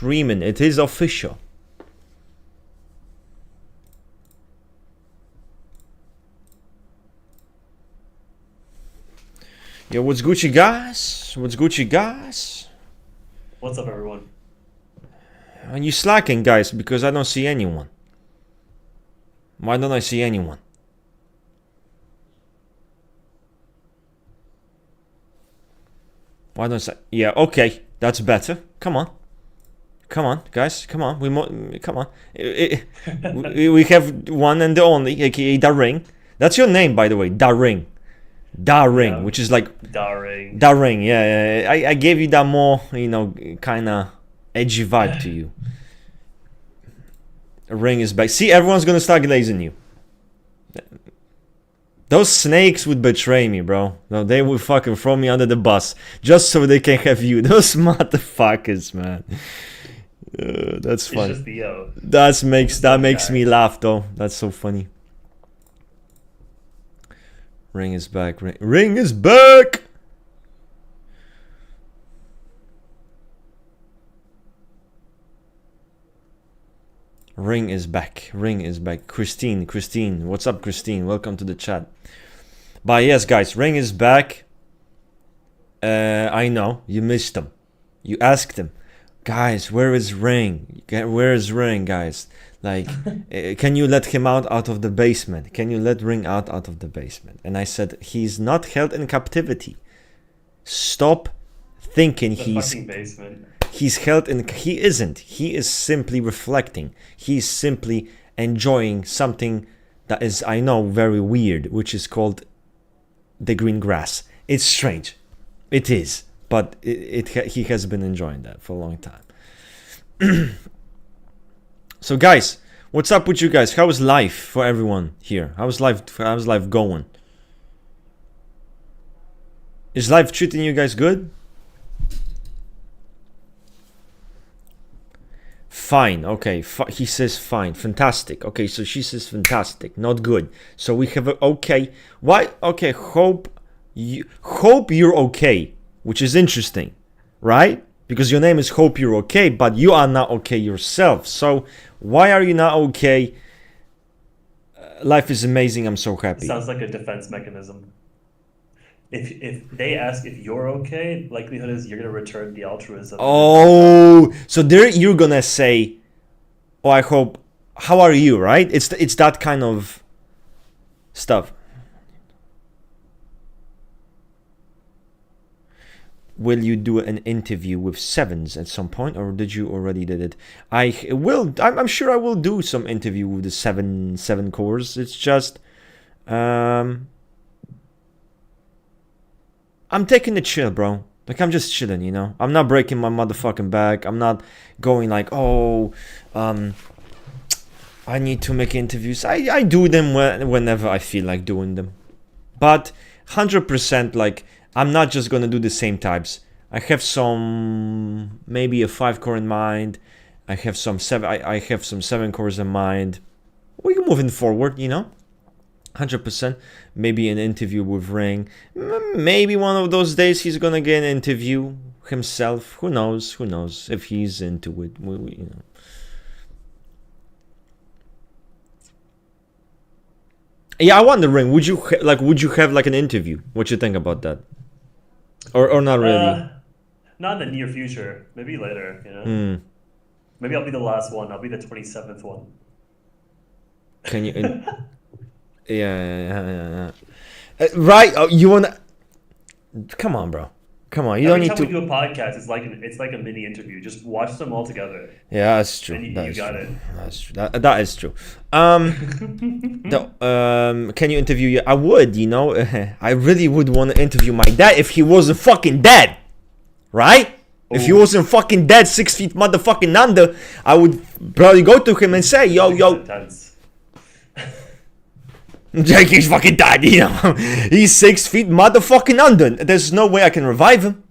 streaming. It is official. Yo, what's Gucci, guys? What's Gucci, guys? What's up, everyone? Are you slacking, guys? Because I don't see anyone. Why don't I see anyone? Why don't I? Yeah, okay, that's better. Come on, guys, come on. Come on. We have one and the only, aka Da Ring. That's your name, by the way, Da Ring. Da Ring, yeah. Which is like Da Ring. Da Ring, yeah. I gave you that more, kind of edgy vibe to you. Ring is back. See, everyone's gonna start glazing you. Those snakes would betray me, bro. No, they would fucking throw me under the bus just so they can have you. Those motherfuckers, man. That's funny. It's just That makes me laugh, though. That's so funny. Ring is back. Ring is back. Ring is back. Ring is back. Christine. What's up, Christine? Welcome to the chat. But yes, guys, Ring is back. I know you missed him. You asked him, guys, where is Ring? Where is Ring, guys? Like, can you let him out of the basement? Can you let Ring out of the basement? And I said, he's not held in captivity. Stop thinking he's held in. He isn't. He is simply reflecting. He's simply enjoying something that is, I know, very weird, which is called the green grass. It's strange. It is. But he has been enjoying that for a long time. So guys, what's up with you guys? How is life for everyone here? How's life going? Is life treating you guys good? Fine. Okay. He says fine. Fantastic. Okay, so she says fantastic. Not good. So we have a okay. Why? Okay. Hope you're okay, which is interesting, right? Because your name is Hope You're Okay, but you are not okay yourself. So why are you not okay? Life is amazing. I'm so happy. Sounds like a defense mechanism. If they ask if you're okay, likelihood is you're gonna return the altruism. Oh, so there you're gonna say, "Oh, I hope. How are you?" Right? It's that kind of stuff. Will you do an interview with Sevens at some point, or did you already did it? I will. I'm sure I will do some interview with the seven cores. It's just, I'm taking it chill, bro. Like, I'm just chilling, you know. I'm not breaking my motherfucking back. I'm not going like, oh, I need to make interviews. I do them whenever I feel like doing them, but 100% like. I'm not just gonna do the same types. I have some, maybe a 5 core in mind. I have some 7 cores in mind. We're moving forward, you know. 100%. Maybe an interview with Ring. Maybe one of those days he's gonna get an interview himself. Who knows? Who knows if he's into it? You know. Yeah, I wonder, Ring. Would you have like an interview? What you think about that? Or not really? Not in the near future. Maybe later, you know? Maybe I'll be the last one. I'll be the 27th one. Can you... Yeah. Right? Oh, you wanna... Come on, bro. Come on. You don't need to... Every time we do a podcast, it's like a mini interview. Just watch them all together. Yeah, that's true. And you got it. That's true. That is true. Can you interview you? I would, you know. I really would want to interview my dad if he wasn't fucking dead. Right? If he wasn't fucking dead, 6 feet motherfucking under, I would probably go to him and say, yo. Jake, he's fucking dead, you know. He's 6 feet motherfucking under. There's no way I can revive him.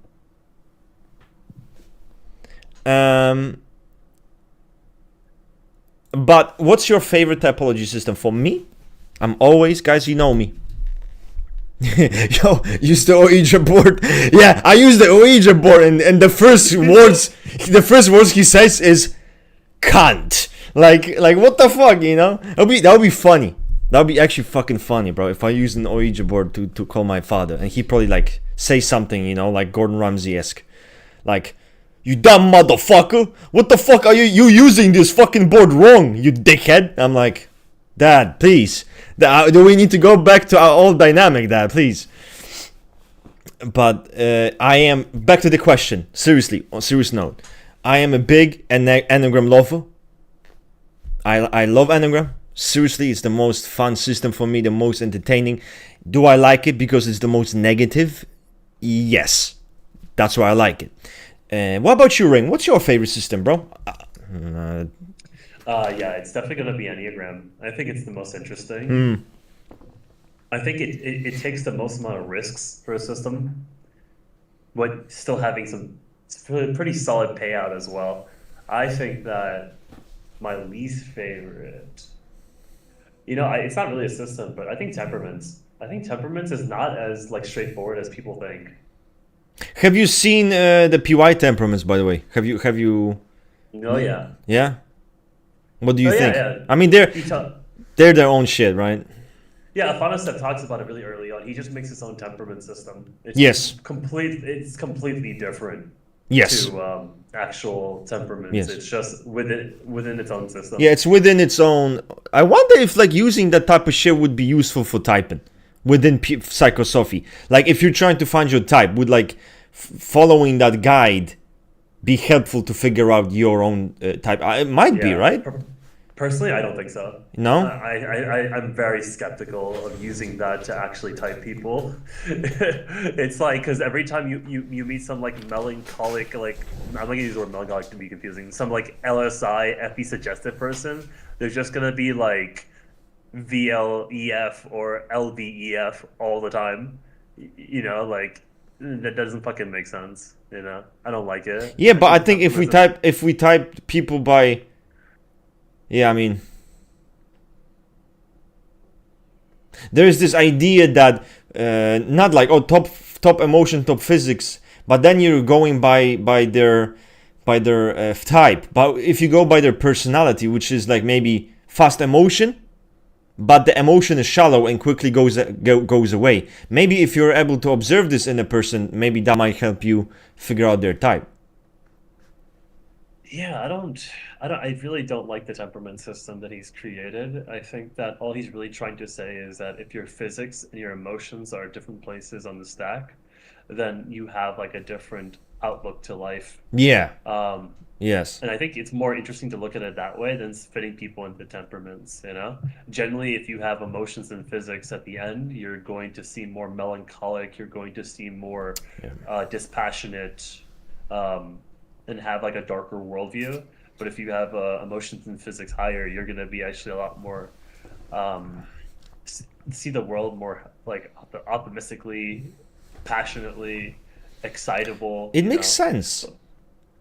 But what's your favorite typology system? For me, I'm always, guys, you know me. Yo, use the Ouija board. Yeah, I use the Ouija board, and the first words he says is cunt. Like what the fuck, you know? That would be funny. That would be actually fucking funny, bro. If I use an Ouija board to call my father, and he probably like say something, you know, like Gordon Ramsay-esque, like, "You dumb motherfucker! What the fuck are you using this fucking board wrong, you dickhead?" I'm like, Dad, please. Do we need to go back to our old dynamic, Dad, please? But I am back to the question. Seriously, on serious note, I am a big Enneagram lover. I love Enneagram. Seriously, it's the most fun system for me, the most entertaining. Do I like it because it's the most negative? Yes, that's why I like it. What about you, Ring? What's your favorite system, bro? Yeah, it's definitely going to be Enneagram. I think it's the most interesting. I think it takes the most amount of risks for a system, but still having some pretty solid payout as well. I think that my least favorite, it's not really a system, but I think temperaments. I think temperaments is not as like straightforward as people think. Have you seen the PY temperaments, by the way? Have you? Oh yeah. Yeah. What do you think? Yeah. I mean, they're their own shit, right? Yeah, Afanasieff talks about it really early on. He just makes his own temperament system. Yes. It's completely different. Yes. To actual temperaments. Yes. It's just within its own system. Yeah, it's within its own. I wonder if like using that type of shit would be useful for typing within Psychosophy. Like if you're trying to find your type, would like following that guide be helpful to figure out your own type? It might be, right? Personally, I don't think so. No? I'm very skeptical of using that to actually type people. It's like, because every time you meet some like melancholic, like, I'm not gonna use the word melancholic to be confusing, some like LSI, FE suggestive person, there's just gonna be like VLEF or LVEF all the time. Like, that doesn't fucking make sense, I don't like it. Yeah, but I think if we type people by, yeah, I mean, there is this idea that not like top emotion, top physics, but then you're going by their type. But if you go by their personality, which is like maybe fast emotion, but the emotion is shallow and quickly goes away. Maybe if you're able to observe this in a person, maybe that might help you figure out their type. Yeah, I really don't like the temperament system that he's created. I think that all he's really trying to say is that if your physics and your emotions are different places on the stack, then you have like a different outlook to life. Yeah. Yes. And I think it's more interesting to look at it that way than fitting people into temperaments, Generally, if you have emotions and physics at the end, you're going to seem more melancholic, you're going to seem more dispassionate, and have like a darker worldview. But if you have emotions and physics higher, you're going to be actually a lot more see the world more like optimistically, passionately, excitable. It makes sense.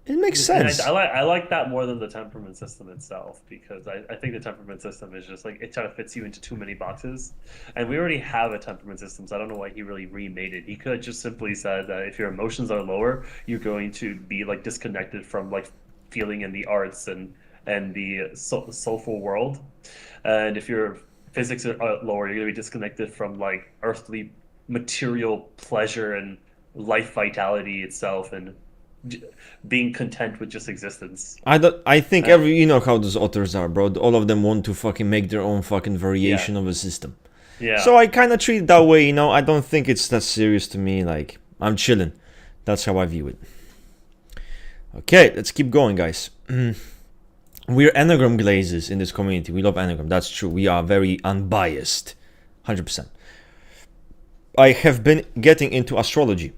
It makes sense. I like that more than the temperament system itself, because I think the temperament system is just like, it kind of fits you into too many boxes, and we already have a temperament system, so I don't know why he really remade it. He could have just simply said that if your emotions are lower, you're going to be like disconnected from like feeling in the arts and the soulful world, and if your physics are lower, you're going to be disconnected from like earthly material pleasure and life vitality itself, and being content with just existence. I think you know how those authors are, bro. All of them want to fucking make their own fucking variation of a system. Yeah. So I kind of treat it that way, I don't think it's that serious to me. Like, I'm chilling. That's how I view it. Okay, let's keep going, guys. We're Enneagram glazes in this community. We love Enneagram. That's true. We are very unbiased. 100%. I have been getting into astrology.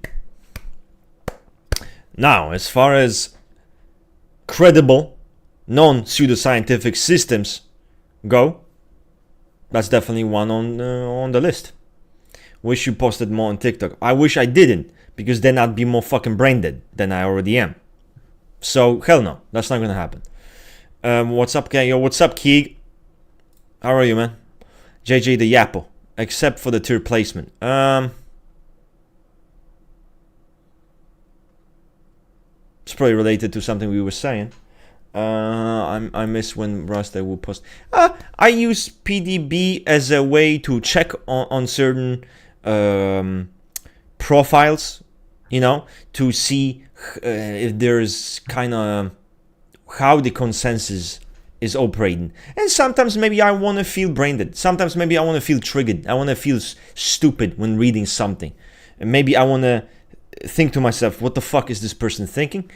Now, as far as credible, non-pseudoscientific systems go, that's definitely one on the list. Wish you posted more on TikTok. I wish I didn't, because then I'd be more fucking brain dead than I already am. So, hell no, that's not gonna happen. What's up, Yo, what's up, Keeg? How are you, man? JJ the Yappo. except for the third placement. It's probably related to something we were saying. I miss when Rasta will post. I use PDB as a way to check on certain profiles, to see if there's kind of how the consensus is operating. And sometimes maybe I want to feel brain dead. Sometimes maybe I want to feel triggered. I want to feel stupid when reading something. And maybe I want to think to myself, what the fuck is this person thinking?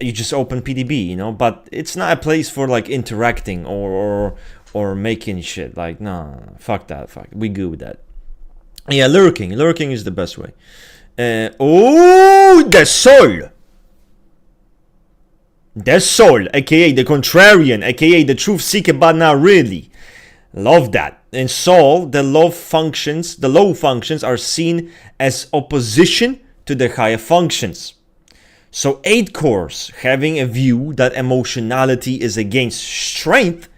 You just open PDB, but it's not a place for like interacting or making shit. Like, nah, fuck that, we good with that. Yeah, lurking is the best way. The soul, aka the contrarian, aka the truth seeker, but not really. Love that. In soul, the low functions are seen as opposition to the higher functions. So 8 cores having a view that emotionality is against strength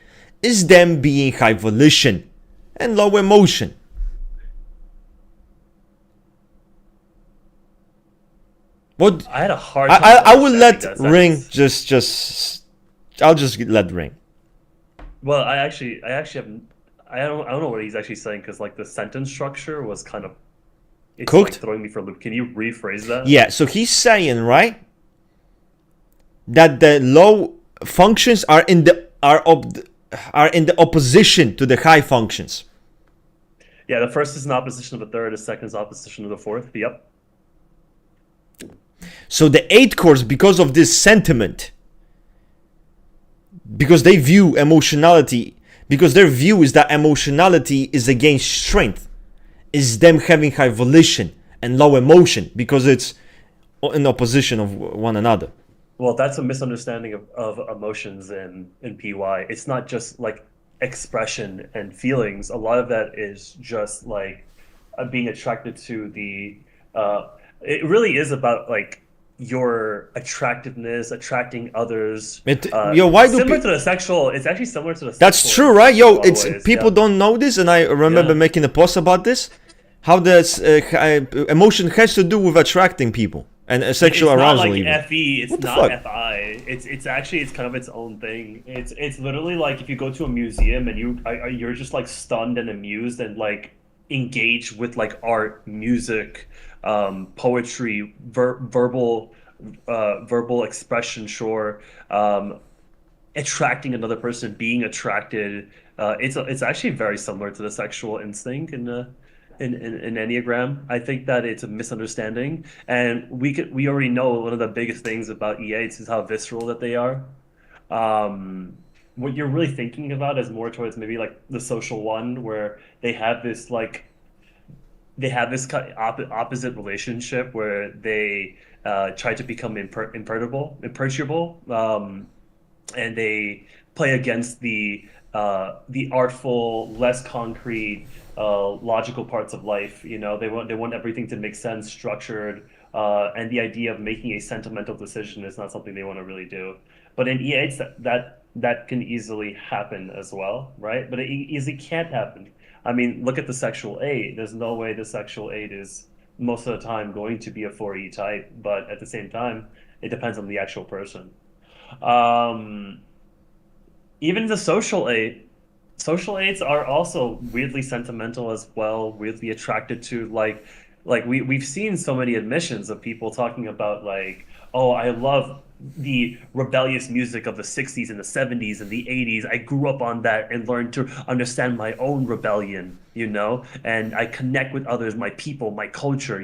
is them being high volition and low emotion. What I had a hard time. I will let Ring just I'll just let Ring. Well, I actually have I don't know what he's actually saying, because like the sentence structure was kind of cooked, like throwing me for a loop. Can you rephrase that? Yeah, so he's saying, right, that the low functions are in the opposition to the high functions. Yeah, the first is in opposition of the third, the second is opposition of the fourth. Yep. So the 8 cores, because of this sentiment, because they view emotionality, because their view is that emotionality is against strength, is them having high volition and low emotion, because it's in opposition of one another. Well, that's a misunderstanding of emotions in PY. It's not just like expression and feelings. A lot of that is just like being attracted to the it really is about like your attractiveness, attracting others. Why do similar to the sexual? It's actually similar to the. That's true, right? It's people don't know this, and I remember making a post about this. How this emotion has to do with attracting people and sexual arousal. It's not like even. FE. It's not FI. It's actually kind of its own thing. It's literally like if you go to a museum and you're just like stunned and amused and like engaged with like art, music, poetry, verbal expression, attracting another person, being attracted. It's actually very similar to the sexual instinct in Enneagram. I think that it's a misunderstanding, and we already know one of the biggest things about E8s is how visceral that they are. What you're really thinking about is more towards maybe like the social one, where they have this opposite relationship where they try to become imperturbable, and they play against the artful, less concrete, logical parts of life. They want everything to make sense, structured, and the idea of making a sentimental decision is not something they want to really do. But in E8s, that can easily happen as well, right? But it easily can't happen. I mean, look at the sexual 8. There's no way the sexual 8 is most of the time going to be a 4E type, but at the same time, it depends on the actual person. Even the social 8 are also weirdly sentimental as well, weirdly attracted to like we've seen so many admissions of people talking about like, oh, I love the rebellious music of the 60s and the 70s and the 80s. I grew up on that and learned to understand my own rebellion, and I connect with others, my people, my culture,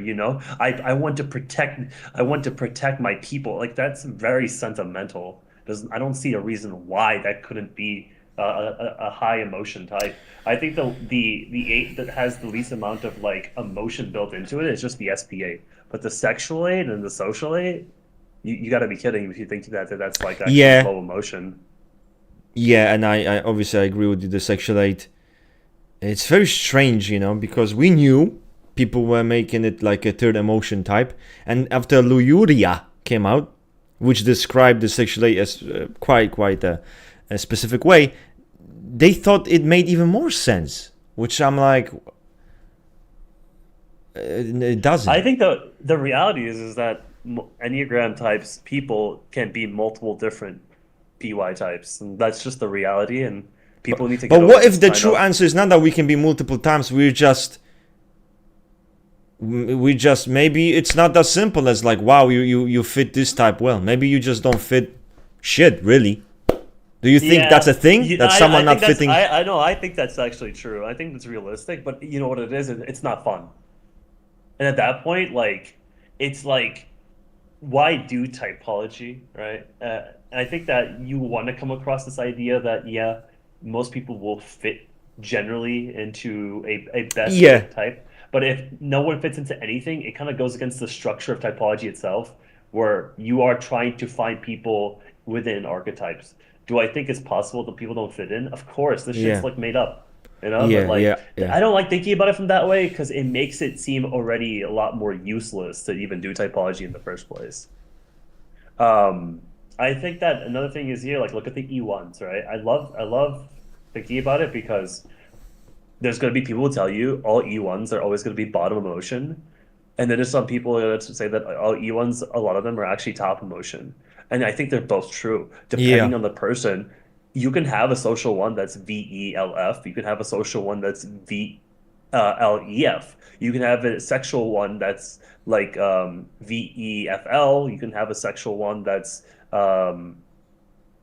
I want to protect my people. Like, that's very sentimental. I don't see a reason why that couldn't be a high emotion type. I think the 8 that has the least amount of like emotion built into it is just the SP8. But the sexual 8 and the social 8, you got to be kidding if you think that's like actually low emotion. Yeah, and I obviously I agree with you. The sexual 8, it's very strange, because we knew people were making it like a third emotion type, and after Luyuria came out, which described the sexual 8 as quite a specific way, they thought it made even more sense. Which I'm like, It doesn't. I think the reality is that Enneagram types people can be multiple different PY types, and that's just the reality. And people need to get But over what if this the kind true of. answer is not that we can be multiple times? We just maybe it's not that simple as like, wow, you fit this type well. Maybe you just don't fit shit really. Do you think that's a thing? That someone I think not fitting? I know. I think that's actually true. I think that's realistic. But you know what it is? It's not fun. And at that point, like, it's like, why do typology, right? I think that you want to come across this idea that, yeah, most people will fit generally into a best Yeah. fit type. But if no one fits into anything, it kind of goes against the structure of typology itself, where you are trying to find people within archetypes. Do I think it's possible that people don't fit in? Of course, this shit's Yeah. like made up, you know. But Yeah. like, Yeah. Yeah. I don't like thinking about it from that way because it makes it seem already a lot more useless to even do typology in the first place. Um, I think that another thing is here, like look at the E1s, right? I love thinking about it because there's going to be people who tell you all E1s are always going to be bottom emotion. And then there's some people that say that all E1s, a lot of them are actually top emotion. And I think they're both true. Yeah. Depending on the person, you can have a social one that's VELF. You can have a social one that's VLEF. You can have a sexual one that's like VEFL. You can have a sexual one that's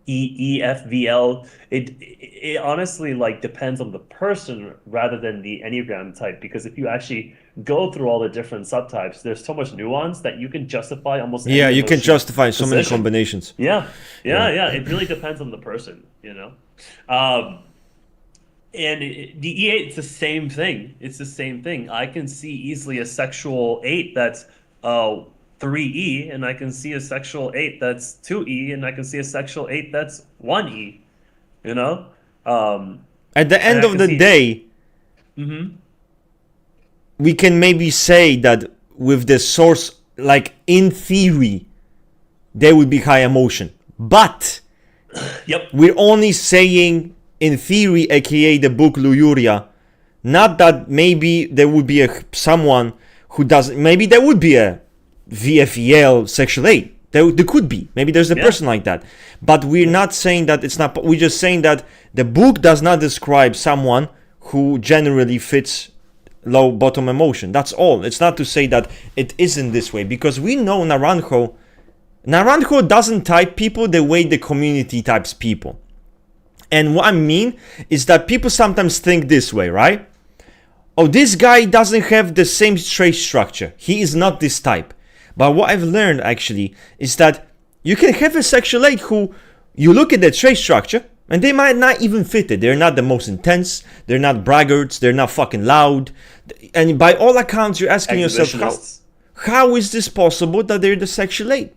EEFVL. It honestly like depends on the person rather than the Enneagram type because if you actually go through all the different subtypes, there's so much nuance that you can justify almost Yeah. any You can emotional justify so many position. combinations. Yeah, Yeah. yeah. It really depends on the person, you know. Um, and the E8, it's the same thing. It's the same thing. I can see easily a sexual 8 that's 3E, and I can see a sexual 8 that's 2E, and I can see a sexual 8 that's 1E, you know? Um, At the and end I of can the see. day, Hmm. we can maybe say that with the source, like in theory, there would be high emotion. But Yep. we're only saying in theory, aka the book Luyuria, not that maybe there would be someone who doesn't. Maybe there would be a VFEL sexual 8. There could be. Maybe there's a Yeah. person like that. But we're not saying that it's not. We're just saying that the book does not describe someone who generally fits low bottom emotion. That's all. It's not to say that it isn't this way because we know Naranjo doesn't type people the way the community types people. And what I mean is that people sometimes think this way, right? Oh, this guy doesn't have the same trait structure. He is not this type. But what I've learned actually is that you can have a sexual 8 who you look at the trait structure and they might not even fit it. They're not the most intense. They're not braggarts. They're not fucking loud. And by all accounts, you're asking yourself, Exhibitionists. how is this possible that they're the sexual 8?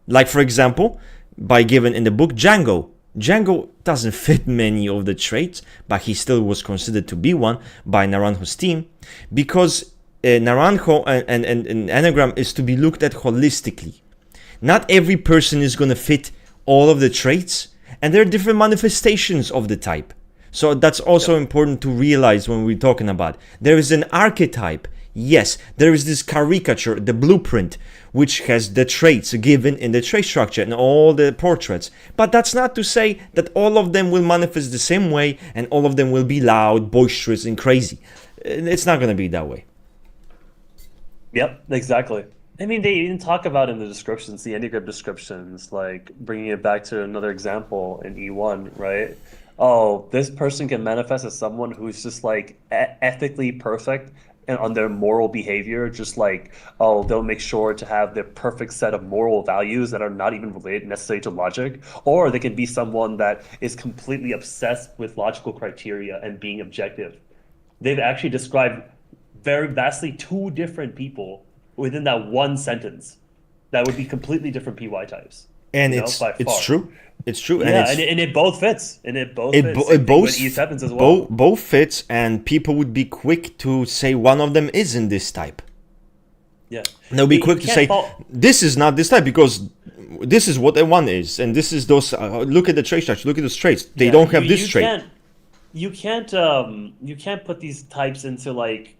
Like, for example, by given in the book Django. Django doesn't fit many of the traits, but he still was considered to be one by Naranjo's team because Naranjo and Enneagram is to be looked at holistically. Not every person is going to fit all of the traits, and there are different manifestations of the type. So that's also important to realize when we're talking about. There is an archetype. Yes, there is this caricature, the blueprint, which has the traits given in the trait structure and all the portraits. But that's not to say that all of them will manifest the same way and all of them will be loud, boisterous, and crazy. It's not going to be that way. Yep, exactly. I mean, they even talk about in the descriptions, the Enneagram descriptions, like bringing it back to another example in E1, right? Oh, this person can manifest as someone who's just like ethically perfect and on their moral behavior, just like, oh, they'll make sure to have their perfect set of moral values that are not even related necessarily to logic. Or they can be someone that is completely obsessed with logical criteria and being objective. They've actually described very vastly two different people within that one sentence that would be completely different PY types. And You know, by it's far. true. It's true. Yeah, and and it both fits. And it both it, fits. bo- Same it thing both with E7s as well. both fits, and people would be quick to say one of them isn't this type. Yeah. They'll be You quick to can't say fault- this is not this type because this is what a one is, and this is those. Look at the trait structure. Look at those traits. They Yeah, don't have this trait. you can't put these types into like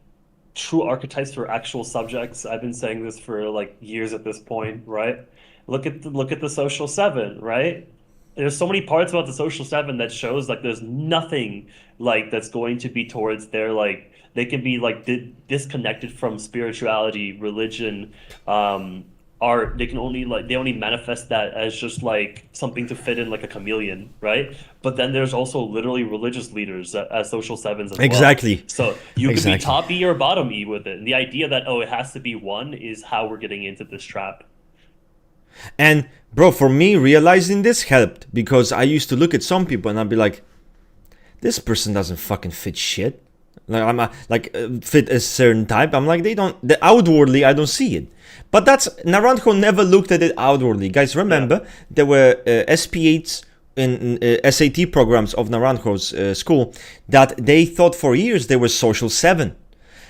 true archetypes for actual subjects. I've been saying this for like years at this point, right? Look at the social seven, right? There's so many parts about the social seven that shows like there's nothing like that's going to be towards their like they can be like disconnected from spirituality, religion, art. They can only like they only manifest that as just like something to fit in like a chameleon, right? But then there's also literally religious leaders as social sevens as well. Exactly. So you could be Exactly. top E or bottom E with it. And the idea that oh it has to be one is how we're getting into this trap. And bro, for me, realizing this helped because I used to look at some people and I'd be like, this person doesn't fucking fit shit. Like fit a certain type. I'm like, they don't. Outwardly, I don't see it. But that's Naranjo never looked at it outwardly. Guys, remember there were SP8s in SAT programs of Naranjo's school that they thought for years they were social 7.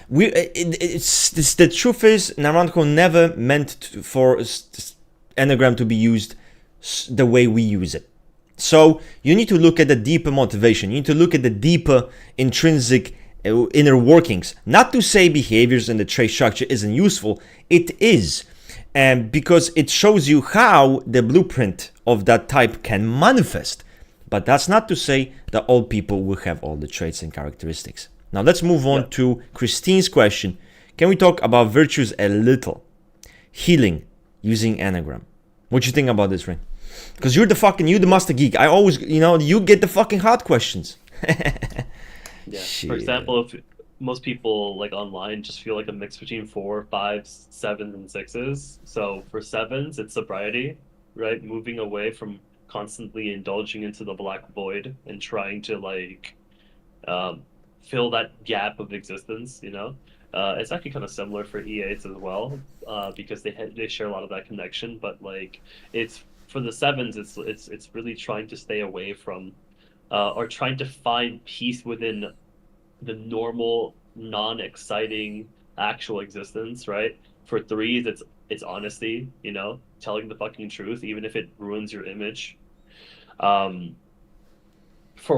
The truth is Naranjo never meant for Enneagram to be used the way we use it. So you need to look at the deeper motivation. You need to look at the deeper intrinsic inner workings. Not to say behaviors and the trait structure isn't useful. It is. Because it shows you how the blueprint of that type can manifest. But that's not to say that all people will have all the traits and characteristics. Now let's move on to Christine's question. Can we talk about virtues a little? Healing using Enneagram. What you think about this, Ray? Because you're the master geek. I always, you get the fucking hard questions. Yeah. Shit. For example, if most people like online just feel like a mix between 4, 5s, 7s, and 6s. So for 7s, it's sobriety, right? Moving away from constantly indulging into the black void and trying to like fill that gap of existence, it's actually kind of similar for E8s as well, because they share a lot of that connection. But like, it's for the 7s, it's really trying to stay away from, or trying to find peace within the normal, non-exciting actual existence, right? For 3s, it's honesty, telling the fucking truth, even if it ruins your image. For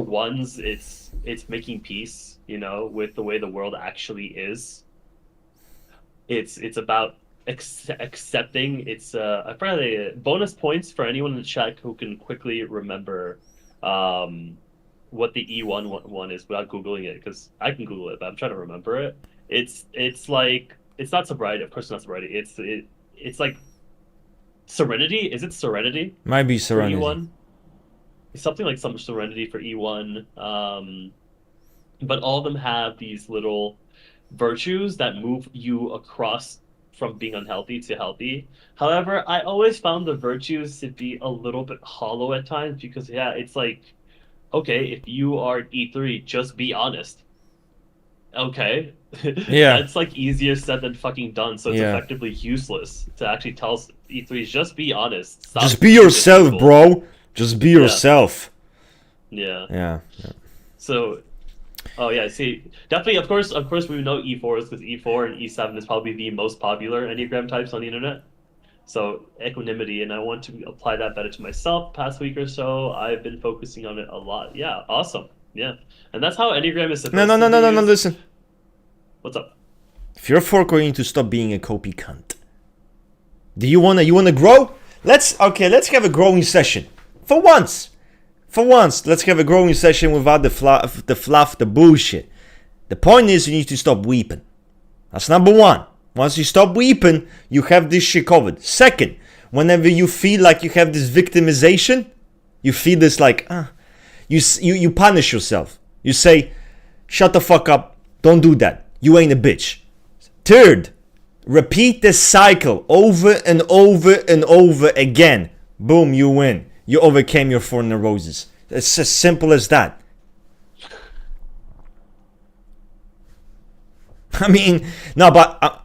1s, it's making peace, with the way the world actually is. It's about accepting. It's I probably bonus points for anyone in the chat who can quickly remember what the E1 one is without googling it, because I can Google it, but I'm trying to remember it. It's like it's not sobriety, of course, not sobriety. It's like serenity. Is it serenity? Might be For serenity. E1, it's something like some serenity for E1. But all of them have these little virtues that move you across from being unhealthy to healthy. However, I always found the virtues to be a little bit hollow at times because, it's like, okay, if you are E3, just be honest. Okay. Yeah. That's like easier said than fucking done. So it's Yeah. effectively useless to actually tell E3s, just be honest. Stop Just be being yourself, people. bro. Just be yourself. Yeah. Yeah. So, oh yeah, see, definitely, of course, we know E4s because E4 and E7 is probably the most popular Enneagram types on the internet. So equanimity, and I want to apply that better to myself. Past week or so, I've been focusing on it a lot. Yeah, awesome. Yeah, and that's how Enneagram is supposed No. to be used. Listen. What's up? If you're fork, you need to stop being a copy cunt. Do you wanna grow? Let's have a growing session. For once, let's have a growing session without the fluff, the bullshit. The point is, you need to stop weeping. That's number one. Once you stop weeping, you have this shit covered. Second, whenever you feel like you have this victimization, you feel this like, you punish yourself. You say, shut the fuck up, don't do that. You ain't a bitch. Third, repeat the cycle over and over and over again. Boom, you win. You overcame your 4 neuroses. It's as simple as that. I mean, no, but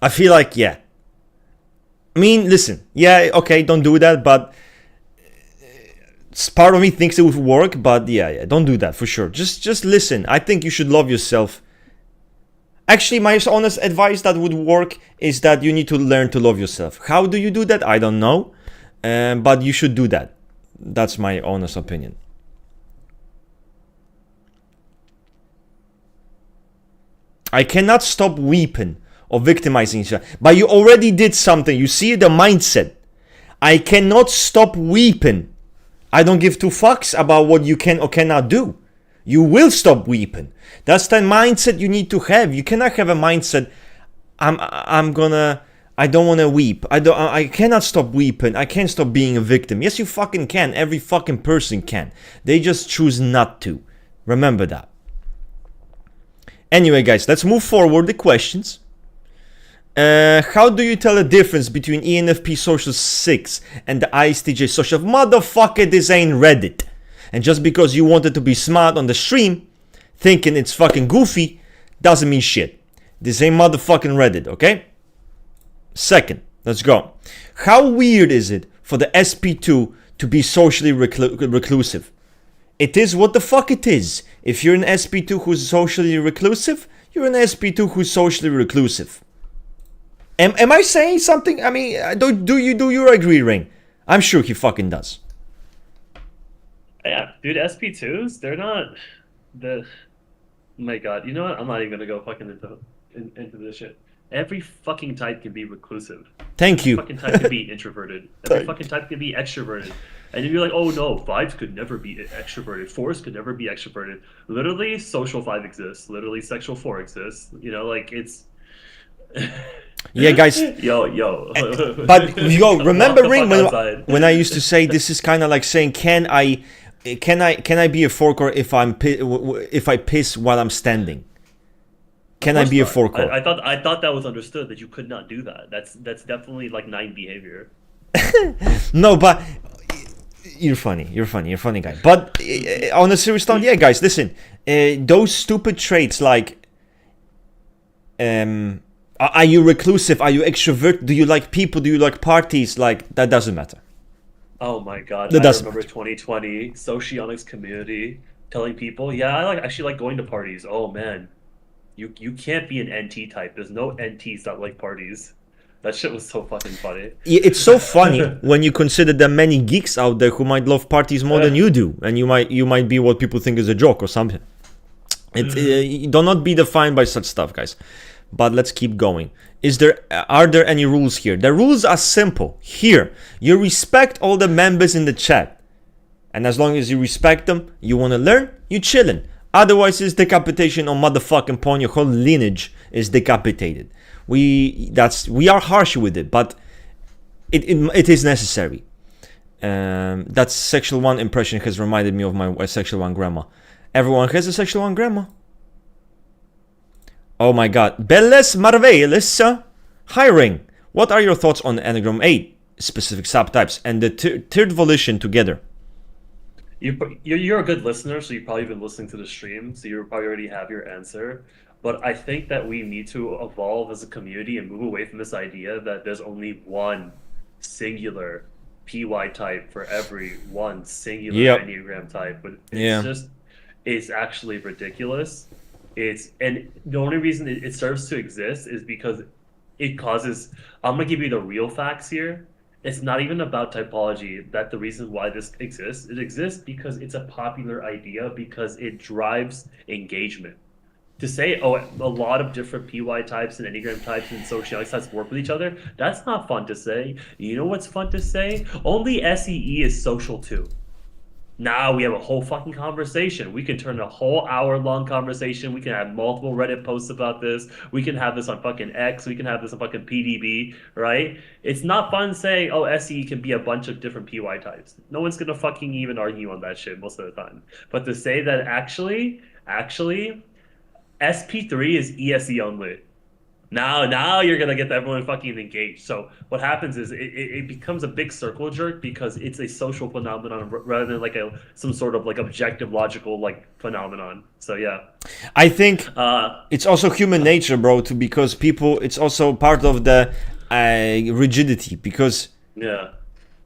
I feel like, yeah. I mean, listen, yeah, okay, don't do that, but part of me thinks it would work, but yeah, don't do that for sure. Just listen. I think you should love yourself. Actually, my honest advice that would work is that you need to learn to love yourself. How do you do that? I don't know, but you should do that. That's my honest opinion. I cannot stop weeping or victimizing each other. But you already did something. You see the mindset. I cannot stop weeping. I don't give two fucks about what you can or cannot do. You will stop weeping. That's the mindset you need to have. You cannot have a mindset, I don't want to weep. I cannot stop weeping. I can't stop being a victim. Yes, you fucking can. Every fucking person can. They just choose not to. Remember that. Anyway, guys, let's move forward the questions. How do you tell the difference between ENFP Social 6 and the ISTJ Social? Motherfucker, this ain't Reddit. And just because you wanted to be smart on the stream, thinking it's fucking goofy, doesn't mean shit. This ain't motherfucking Reddit, okay? Second, let's go. How weird is it for the SP2 to be socially reclusive? It is what the fuck it is. If you're an SP2 who's socially reclusive, you're an SP2 who's socially reclusive. Am I saying something? I mean, do you agree, Ring? I'm sure he fucking does. Yeah, dude, SP2s, they're not the. Oh my God, you know what? I'm not even gonna go fucking into this shit. Every fucking type can be reclusive. Thank you. Every fucking type can be introverted. Every fucking type can be extroverted. And you're like, oh no, 5s could never be extroverted. 4s could never be extroverted. Literally, social 5 exists. Literally, sexual 4 exists. You know, like it's. Yeah, guys. Yo. But yo, remember, Ring, when I used to say this is kind of like saying, can I be a forker if I piss while I'm standing? Can I be a forker? I thought that was understood that you could not do that. That's definitely like 9 behavior. No, but you're funny guy. But on a serious note, yeah, guys, listen. Those stupid traits like are you reclusive? Are you extrovert? Do you like people? Do you like parties? Like, that doesn't matter. Oh my God. That I doesn't remember matter. 2020, Socionics community telling people, yeah, I actually like going to parties. Oh man, you can't be an NT type. There's no NTs that like parties. That shit was so fucking funny. Yeah, it's so funny when you consider the many geeks out there who might love parties more than you do, and you might be what people think is a joke or something. Do not be defined by such stuff, guys. But let's keep going. Are there any rules here? The rules are simple. Here, you respect all the members in the chat, and as long as you respect them, you want to learn, you chillin'. Otherwise, it's decapitation on motherfucking point. Your whole lineage is decapitated. We are harsh with it, but it is necessary. That sexual 1 impression has reminded me of my sexual 1 grandma. Everyone has a sexual 1 grandma. Oh my God. Belles Marveilles. Hi, Ring. What are your thoughts on Enneagram 8 specific subtypes and the third volition together? You're a good listener, so you've probably been listening to the stream, so you probably already have your answer. But I think that we need to evolve as a community and move away from this idea that there's only one singular PY type for every one singular Enneagram type. But it's actually ridiculous. And the only reason it serves to exist is because it causes. I'm gonna give you the real facts here. It's not even about typology. That the reason why this exists. It exists because it's a popular idea because it drives engagement. To say, oh, a lot of different PY types and Enneagram types and socialites types work with each other, that's not fun to say. You know what's fun to say? Only SEE is social too. Now we have a whole fucking conversation. We can turn a whole hour-long conversation. We can have multiple Reddit posts about this. We can have this on fucking X. We can have this on fucking PDB, right? It's not fun saying, oh, SE can be a bunch of different PY types. No one's gonna fucking even argue on that shit most of the time. But to say that actually, SP3 is ESE only. Now you're gonna get everyone fucking engaged. So what happens is it becomes a big circle jerk because it's a social phenomenon rather than like some sort of like objective logical like phenomenon. So yeah, I think it's also human nature, bro. Because people, it's also part of the rigidity. Because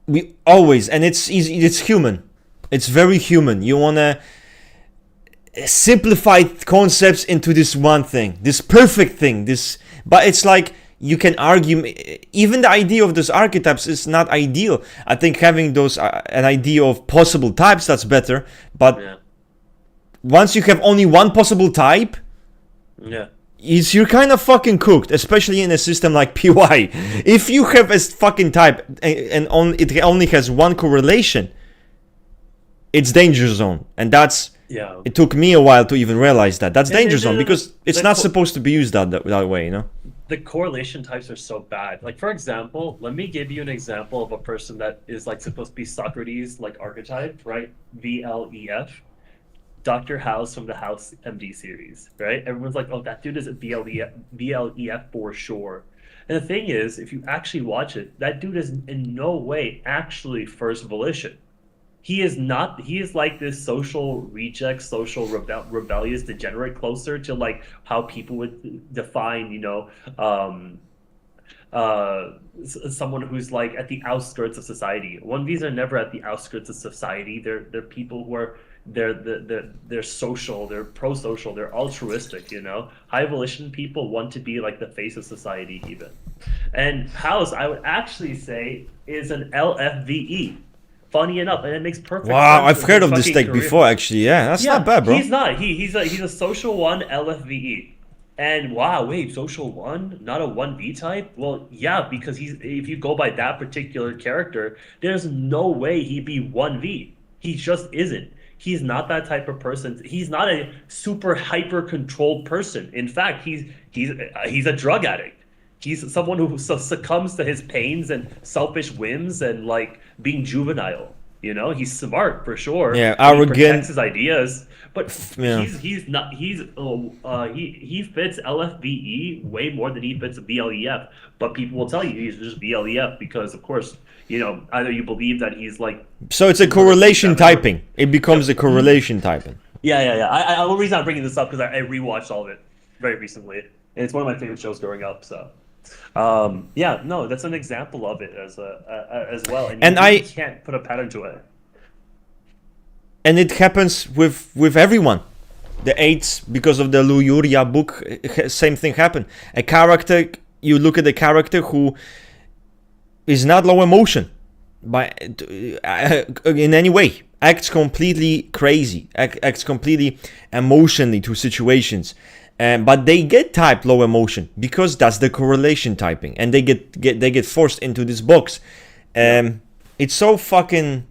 we always, and it's easy. It's human. It's very human. You wanna simplify concepts into this one thing, this perfect thing, but it's like you can argue even the idea of those archetypes is not ideal. I think having those an idea of possible types, that's better, but once you have only one possible type, you're kind of fucking cooked, especially in a system like PY. If you have a fucking type and it only has one correlation, it's danger zone, and that's. Yeah. It took me a while to even realize that. That's danger zone the- because it's the not co- supposed to be used that way, you know? The correlation types are so bad. Like, for example, let me give you an example of a person that is like supposed to be Socrates like archetype, right? VLEF. Dr. House from the House MD series, right? Everyone's like, oh, that dude is a VLEF for sure. And the thing is, if you actually watch it, that dude is in no way actually first volition. He is not. He is like this social reject, social rebellious degenerate, closer to like how people would define, someone who's like at the outskirts of society. 1Vs are never at the outskirts of society. They're people who are they're social, they're pro-social, they're altruistic. High volition people want to be like the face of society even. And House, I would actually say, is an LFVE. Funny enough, and it makes perfect sense. Wow, I've with heard his of this fucking take career. before, actually. Yeah, that's not bad, bro. He's not. He's a social one LFVE. And wow, wait, social one, not a 1V type? Well, yeah, because if you go by that particular character, there's no way he'd be 1V. He just isn't. He's not that type of person. He's not a super hyper controlled person. In fact, he's a drug addict. He's someone who succumbs to his pains and selfish whims and like being juvenile. He's smart for sure. Yeah, and arrogant. He protects his ideas, but Yeah. he's not. He fits LFVE way more than he fits VLEF. But people will tell you he's just VLEF because, of course, either you believe that he's like. So it's a correlation typing. It becomes a correlation typing. Yeah. The reason I'm bringing this up because I rewatched all of it very recently, and it's one of my favorite shows growing up. So. No, that's an example of it as well, and you really can't put a pattern to it. And it happens with everyone. The eights, because of the Lou Yuria book, same thing happened. A character, you look at a character who is not low emotion, in any way, acts completely crazy, acts completely emotionally to situations. But they get typed low emotion because that's the correlation typing, and they get forced into this box. It's so fucking.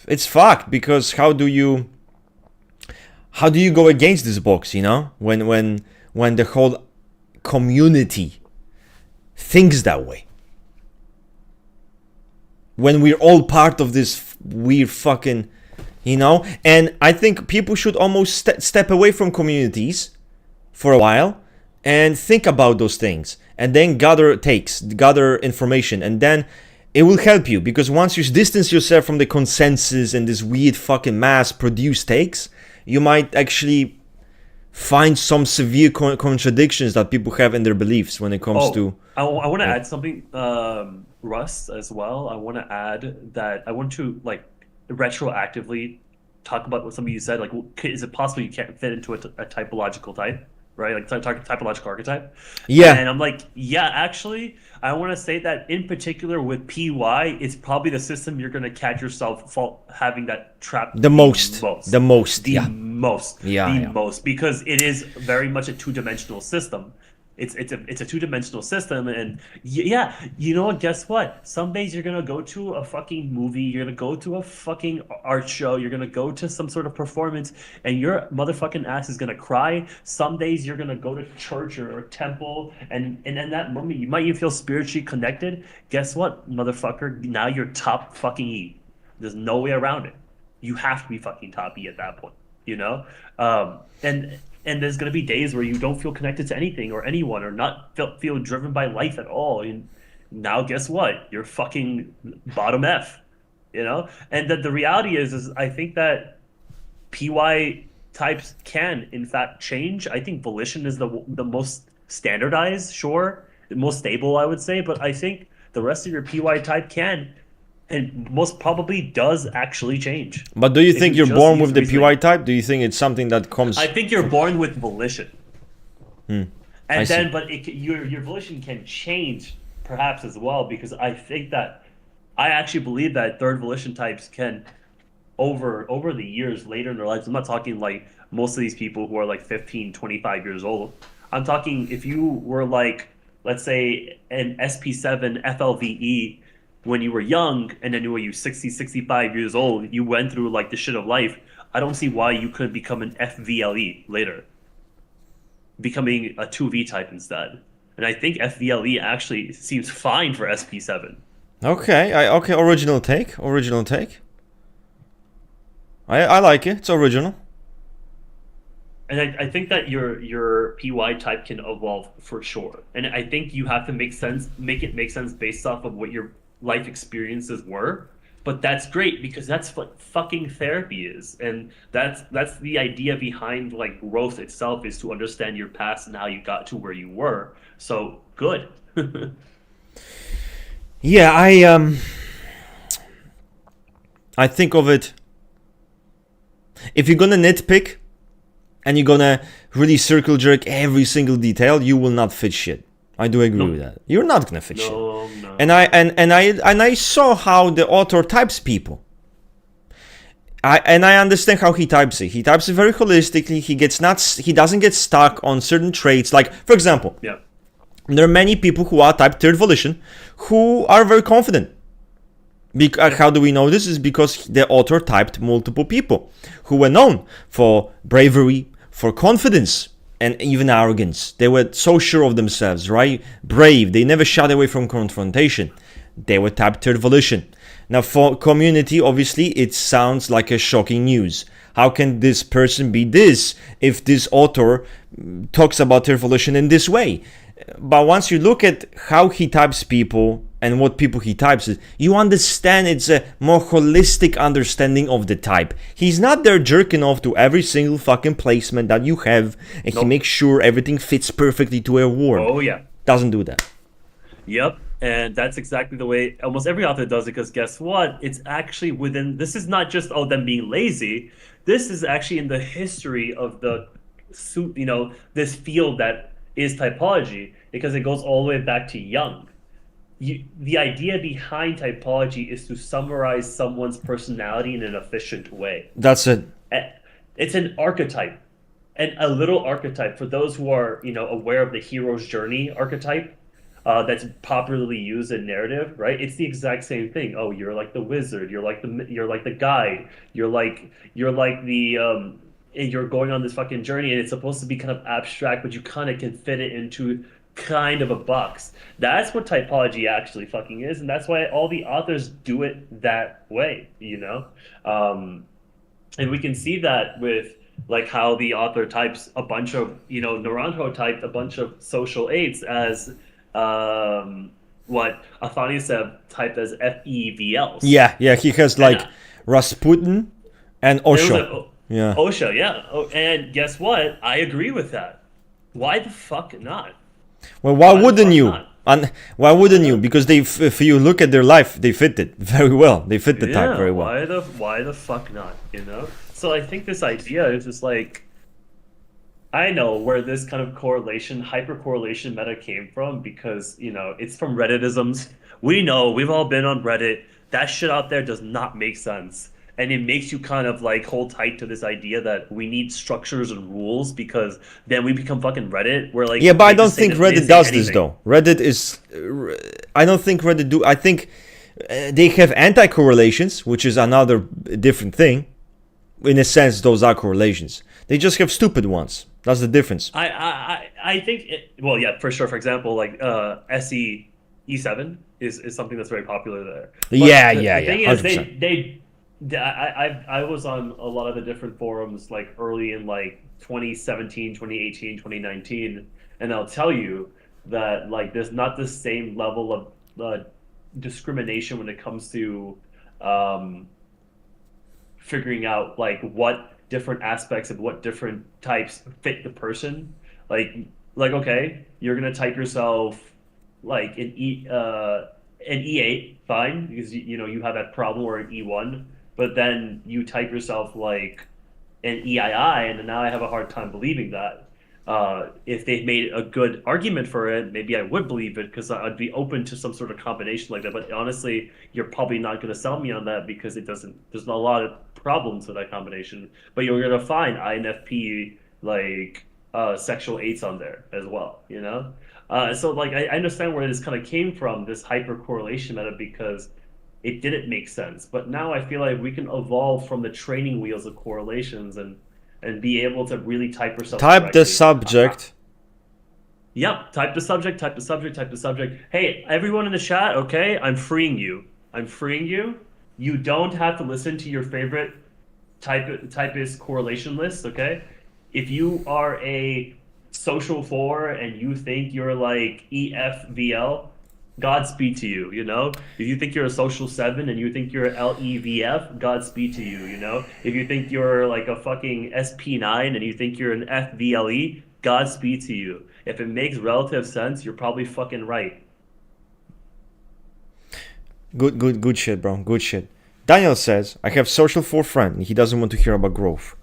It's fucked because how do you go against this box? When the whole community thinks that way. When we're all part of this weird fucking. And I think people should almost step away from communities for a while and think about those things and then gather information, and then it will help you, because once you distance yourself from the consensus and this weird fucking mass produced takes, you might actually find some severe contradictions that people have in their beliefs when it comes to. I want to add something, Russ, as well. I want to add that I want to retroactively talk about what somebody you said. Like, is it possible you can't fit into a typological type, right? Like typological archetype. Yeah. And I'm like, yeah, actually, I want to say that in particular with PY, it's probably the system you're going to catch yourself having that trap the most, because it is very much a two-dimensional system. It's a two-dimensional system, and yeah, guess what? Some days you're gonna go to a fucking movie, you're gonna go to a fucking art show, you're gonna go to some sort of performance, and your motherfucking ass is gonna cry. Some days you're gonna go to church or temple, and in that moment you might even feel spiritually connected. Guess what, motherfucker? Now you're top fucking E. There's no way around it. You have to be fucking top E at that point, And there's going to be days where you don't feel connected to anything or anyone, or not feel driven by life at all. And now guess what? You're fucking bottom F, And the reality is I think that PY types can, in fact, change. I think volition is the most standardized, sure, the most stable, I would say. But I think the rest of your PY type can, and most probably does, actually change. But do you think you're born with the PY type? Do you think it's something that comes? I think you're born with volition. And your volition can change perhaps as well, because I think that I actually believe that third volition types can over the years later in their lives. I'm not talking like most of these people who are like 15, 25 years old. I'm talking if you were like, let's say, an SP7 FLVE when you were young, and then when you 60, 65 years old, you went through like the shit of life. I don't see why you couldn't become an FVLE later, becoming a 2V type instead. And I think FVLE actually seems fine for SP7. Okay, okay, original take, original take. I like it. It's original. And I think that your PY type can evolve for sure. And I think you have to make it make sense based off of what your life experiences were. But that's great because that's what fucking therapy is. And that's the idea behind like growth itself, is to understand your past and how you got to where you were. So good. Yeah, I think of it. If you're gonna nitpick and you're gonna really circle jerk every single detail, you will not fit shit. I do agree with that. You're not gonna fit shit. No. And I saw how the author types people. I understand how he types it. He types it very holistically. He doesn't get stuck on certain traits. Like, for example, Yeah. there are many people who are type third volition who are very confident. How do we know this? Is because the author typed multiple people who were known for bravery, for confidence, and even arrogance. They were so sure of themselves, right? Brave. They never shied away from confrontation. They were type third volition. Now, for community, obviously, it sounds like a shocking news. How can this person be this if this author talks about third volition in this way? But once you look at how he types people and what people he types, you understand it's a more holistic understanding of the type. He's not there jerking off to every single fucking placement that you have, and he makes sure everything fits perfectly to a word. Oh yeah. Doesn't do that. Yep. And that's exactly the way almost every author does it, because guess what? It's actually within, this is not just, oh, them being lazy. This is actually in the history of the, this field that is typology, because it goes all the way back to Jung. The idea behind typology is to summarize someone's personality in an efficient way. That's it. It's an archetype, and a little archetype for those who are, aware of the hero's journey archetype. That's popularly used in narrative, right? It's the exact same thing. Oh, you're like the wizard. You're like the guide. You're like the and you're going on this fucking journey, and it's supposed to be kind of abstract, but you kind of can fit it into kind of a box. That's what typology actually fucking is, and that's why all the authors do it that way. And we can see that with like how the author types a bunch of Naranjo typed a bunch of social aids as what Athanasev typed as FEVLs. Yeah, he has like Rasputin and Osho. Yeah. Osho, yeah. Oh, and guess what? I agree with that. Why the fuck not? Well, why wouldn't you? And why wouldn't you? Because if you look at their life, they fit it very well. They fit the type very well. Why the fuck not? So I think this idea is just like, I know where this kind of hypercorrelation meta came from, because, it's from Redditisms. We know, we've all been on Reddit. That shit out there does not make sense. And it makes you kind of like hold tight to this idea that we need structures and rules, because then we become fucking Reddit. We're like, yeah, but I don't think Reddit does this though. Reddit is, I don't think Reddit do. I think they have anti-correlations, which is another different thing. In a sense, those are correlations. They just have stupid ones. That's the difference. I think well, yeah, for sure. For example, like SE E7 is something that's very popular there. But yeah. The thing is, 100%. I was on a lot of the different forums like early in like 2017, 2018, 2019, and I'll tell you that like there's not the same level of discrimination when it comes to figuring out like what different aspects of what different types fit the person. Like okay, you're gonna type yourself like an E8, fine, because you have that problem, or an E1, but then you type yourself like an EII, and now I have a hard time believing that. if they made a good argument for it, maybe I would believe it because I'd be open to some sort of combination like that. But honestly, you're probably not going to sell me on that because it doesn't. There's a lot of problems with that combination. But you're going to find INFP like sexual eights on there as well. You know, so like I understand where this kind of came from, this hyper correlation meta, because it didn't make sense. But now I feel like we can evolve from the training wheels of correlations and be able to really type ourselves Type the correctly. subject. Yep, type the subject, type the subject, type the subject. Hey, everyone in the chat, okay? I'm freeing you. I'm freeing you. You don't have to listen to your favorite typist correlation list, okay? If you are a social 4 and you think you're like EFVL, Godspeed to you, you know? If you think you're a social 7 and you think you're LEVF, Godspeed to you, you know? If you think you're like a fucking SP9 and you think you're an FVLE, Godspeed to you. If it makes relative sense, you're probably fucking right. Good shit, bro. Good shit. Daniel says, I have social 4 friend. He doesn't want to hear about growth.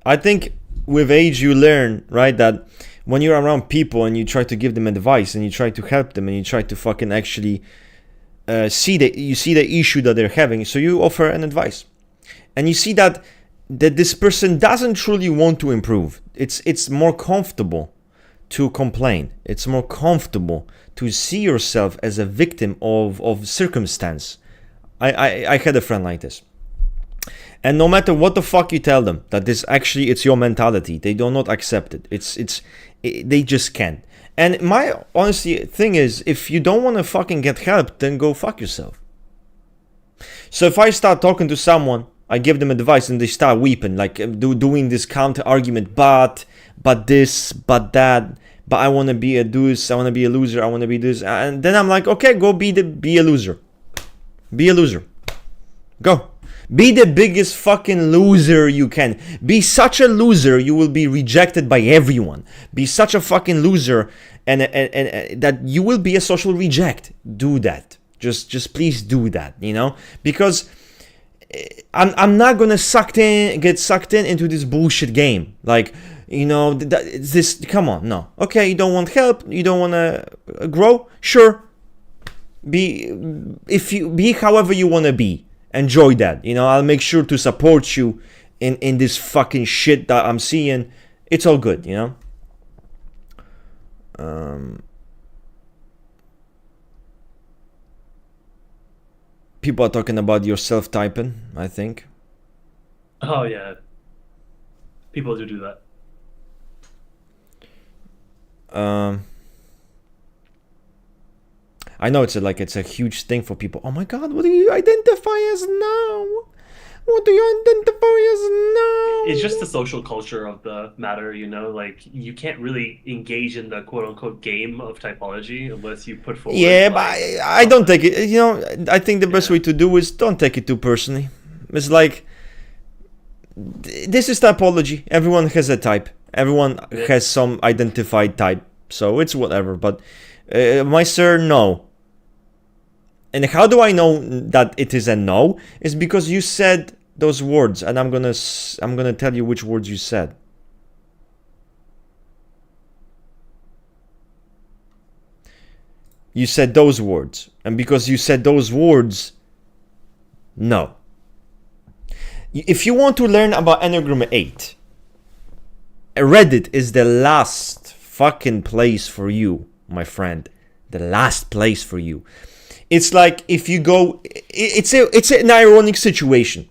I think with age you learn, right, that when you're around people and you try to give them advice and you try to help them and you try to fucking actually see the issue that they're having, so you offer an advice. And you see that this person doesn't truly want to improve. It's more comfortable to complain. It's more comfortable to see yourself as a victim of circumstance. I had a friend like this. And no matter what the fuck you tell them, that this actually it's your mentality, they do not accept it. They just can't. And my honestly thing is, if you don't want to fucking get help, then go fuck yourself. So if I start talking to someone, I give them advice and they start weeping, like doing this counter argument, but this, but that, but I want to be a deuce, I want to be a loser, I want to be this, and then I'm like, okay, go be a loser. Be a loser. Go. Be the biggest fucking loser you can. Be such a loser you will be rejected by everyone. Be such a fucking loser and that you will be a social reject. Do that. Just please do that, you know? Because I'm not gonna get sucked in into this bullshit game. Like, you know, this, come on, no. Okay, you don't want help, you don't wanna grow? Sure. Be however you wanna be. Enjoy that, you know. I'll make sure to support you in this fucking shit that I'm seeing. It's all good, you know. People are talking about your self-typing, I think. Oh yeah, people do that. I know it's a huge thing for people. Oh my god, what do you identify as now? What do you identify as now? It's just the social culture of the matter, you know. Like you can't really engage in the quote unquote game of typology unless you put forward. Yeah, like, but I don't take it. You know, I think the best way to do is don't take it too personally. It's like this is typology. Everyone has a type. Everyone has some identified type. So it's whatever. But my sir, no. And how do I know that it is a no? It's because you said those words, and I'm gonna tell you which words you said. You said those words, and because you said those words, no. If you want to learn about Enneagram 8, Reddit is the last fucking place for you, my friend. The last place for you. It's like if you go, it's an ironic situation.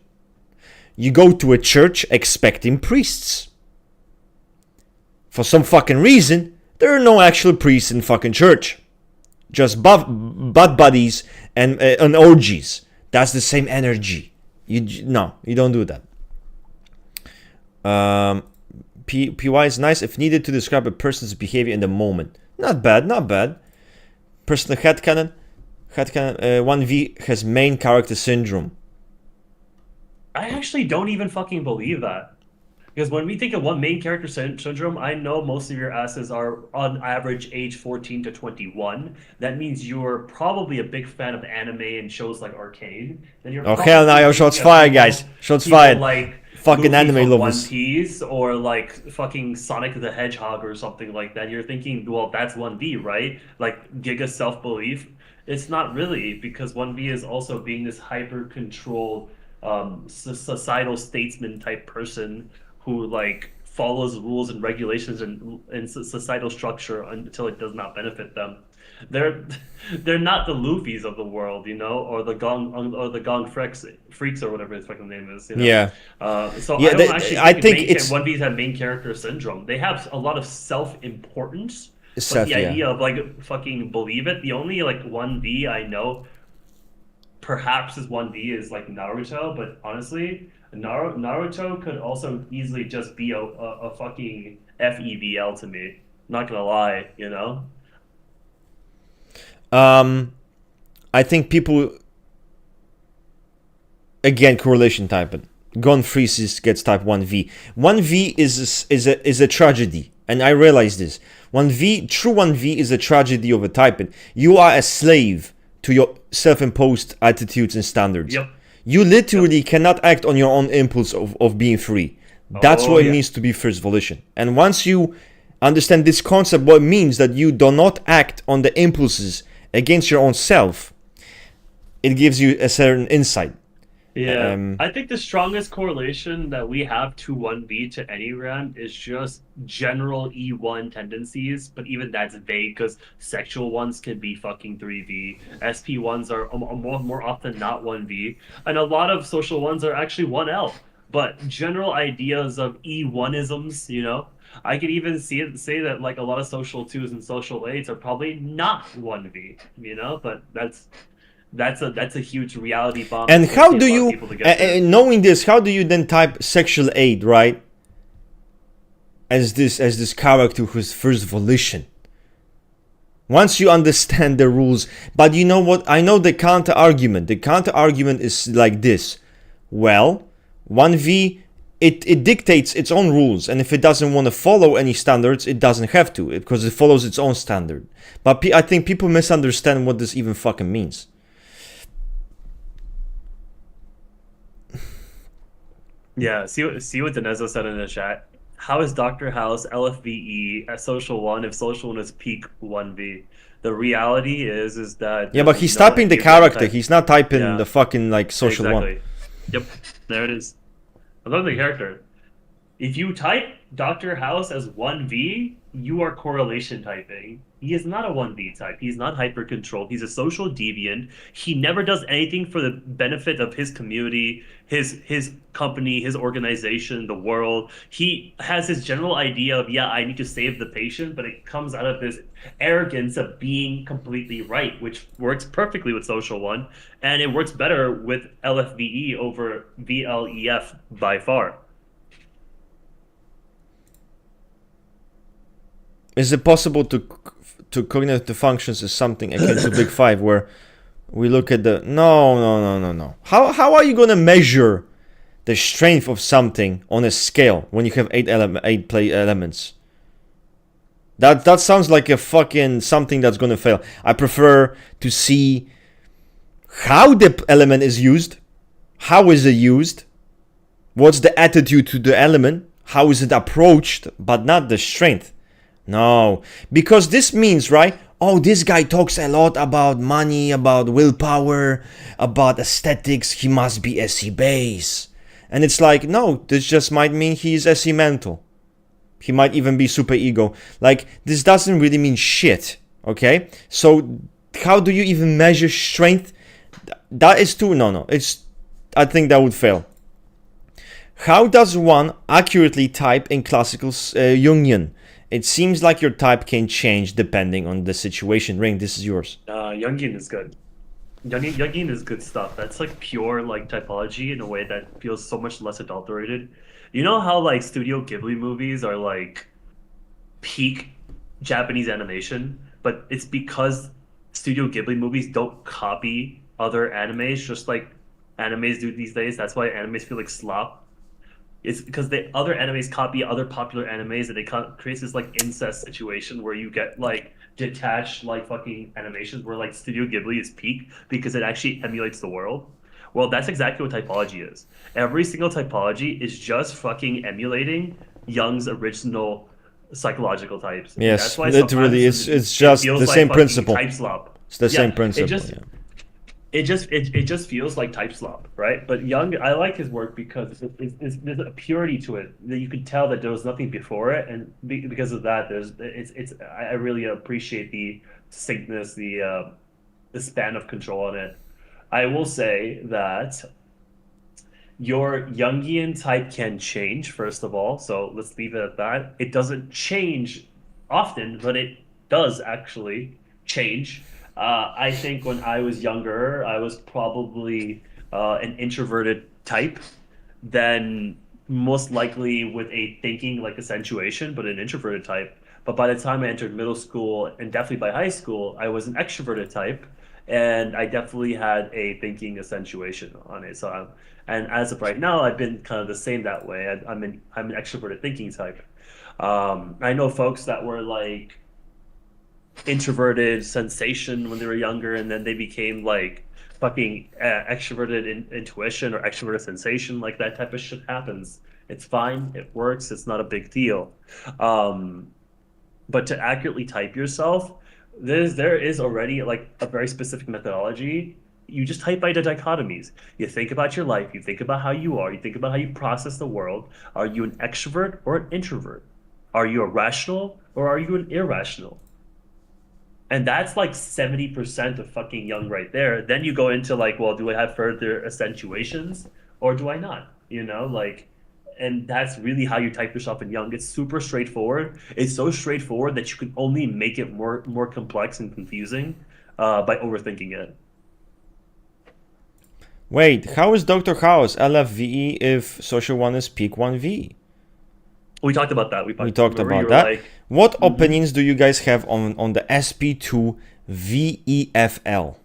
You go to a church expecting priests. For some fucking reason, there are no actual priests in fucking church. Just butt buddies and orgies. That's the same energy. No, you don't do that. PY is nice if needed to describe a person's behavior in the moment. Not bad, not bad. Personal headcanon. 1V has main character syndrome. I actually don't even fucking believe that. Because when we think of one main character syndrome, I know most of your asses are on average age 14 to 21. That means you're probably a big fan of anime and shows like Arcane. Then you're oh hell no, shots fired, guys. Shots fired. Like fucking Luffy anime from One lovers. Piece or like fucking Sonic the Hedgehog or something like that, you're thinking, well, that's 1V, right? Like Giga self-belief. It's not really because 1V is also being this hyper-controlled societal statesman type person who like follows rules and regulations and societal structure until it does not benefit them. They're they're not the Luffy's of the world, or the Gong freaks or whatever his fucking name is. Yeah, So yeah. I don't actually I think think it's One Piece have main character syndrome. They have a lot of self-importance, but the Seth. Yeah, idea of like fucking believe it, the only like 1V I know perhaps is 1V is like Naruto, but honestly, Naruto could also easily just be a fucking FEVL to me. Not gonna lie. um, I think people again correlation typing. Gon Freezes gets type 1V. 1V is a tragedy, and I realize this. 1V, true 1V is a tragedy of a typing. You are a slave to your self-imposed attitudes and standards. Yep. You literally cannot act on your own impulse of being free. That's Oh what it yeah. means to be first volition. And once you understand this concept, what it means that you do not act on the impulses against your own self, it gives you a certain insight. Yeah, Um, I think the strongest correlation that we have to 1V to any round is just general E1 tendencies, but even that's vague because sexual ones can be fucking 3V. SP ones are more often not 1V, and a lot of social ones are actually 1L. But general ideas of E1isms, I could even say that like a lot of social twos and social eights are probably not 1V, but that's a huge reality bomb and that's going to how take do a lot of you, people to get there. knowing this, how do you then type sexual aid, right? As this character who's first volition. Once you understand the rules, but you know what? I know the counter argument. The counter argument is like this. Well, 1V, it dictates its own rules, and if it doesn't want to follow any standards, it doesn't have to, because it follows its own standard. But I think people misunderstand what this even fucking means. Yeah, see what Denezo said in the chat. How is Dr. House LFVE at Social One if Social One is peak 1V? The reality is that Yeah, there's but he's no typing the equivalent character. type. He's not typing Yeah, the fucking like social one. exactly. Yep, there it is. I love the character. If you type Dr. House as 1V, you are correlation typing. He is not a 1V type. He's not hyper controlled. He's a social deviant. He never does anything for the benefit of his community, his company, his organization, the world. He has his general idea of, yeah, I need to save the patient, but it comes out of this arrogance of being completely right, which works perfectly with Social One, and it works better with LFVE over VLEF by far. Is it possible to cognitive functions as something akin to Big Five, where we look at the no. How are you gonna measure the strength of something on a scale when you have eight play elements? That sounds like a fucking something that's gonna fail. I prefer to see how the element is used, how is it used, what's the attitude to the element, how is it approached, but not the strength. No, because this means, right? Oh, this guy talks a lot about money, about willpower, about aesthetics. He must be SE base. And it's like, no, this just might mean he's SE mental. He might even be super ego. Like, this doesn't really mean shit, okay? So, how do you even measure strength? That is too, no. I think that would fail. How does one accurately type in classical Jungian? It seems like your type can change depending on the situation. Ring, this is yours. Jungian is good. Jungian is good stuff. That's like pure like typology in a way that feels so much less adulterated. You know how like Studio Ghibli movies are like peak Japanese animation, but it's because Studio Ghibli movies don't copy other animes just like animes do these days. That's why animes feel like slop. It's because the other animes copy other popular animes, and it creates this like incest situation where you get like detached like fucking animations where like Studio Ghibli is peak because it actually emulates the world. Well, that's exactly what typology is. Every single typology is just fucking emulating Jung's original psychological types. And that's Yes, why literally, sometimes it's it just feels the like same fucking principle. type slop. It's the same Yeah, principle. Yeah. it just feels like type slop, right? But Jung, I like his work because there's a purity to it that you could tell that there was nothing before it, and because of that, I really appreciate the distinctness, the span of control on it. I will say that your Jungian type can change, first of all. So let's leave it at that. It doesn't change often, but it does actually change. I think when I was younger, I was probably an introverted type, then most likely with a thinking like accentuation, but an introverted type. But by the time I entered middle school and definitely by high school, I was an extroverted type, and I definitely had a thinking accentuation on it. And as of right now, I've been kind of the same that way. I'm an extroverted thinking type. I know folks that were like introverted sensation when they were younger, and then they became like fucking extroverted intuition or extroverted sensation. Like that type of shit happens. It's fine. It works. It's not a big deal. Um, but to accurately type yourself, there is already like a very specific methodology. You just type by the dichotomies. You think about your life. You think about how you are. You think about how you process the world. Are you an extrovert or an introvert? Are you a rational or are you an irrational? And that's like 70% of fucking Young right there. Then you go into like, well, do I have further accentuations or do I not? You know, like, and that's really how you type yourself in Young. It's super straightforward. It's so straightforward that you can only make it more complex and confusing by overthinking it. Wait, how is Dr. House LFVE if social one is peak 1V? We talked about that. We talked remember you about were that. like, What opinions do you guys have on the SP2 VEFL?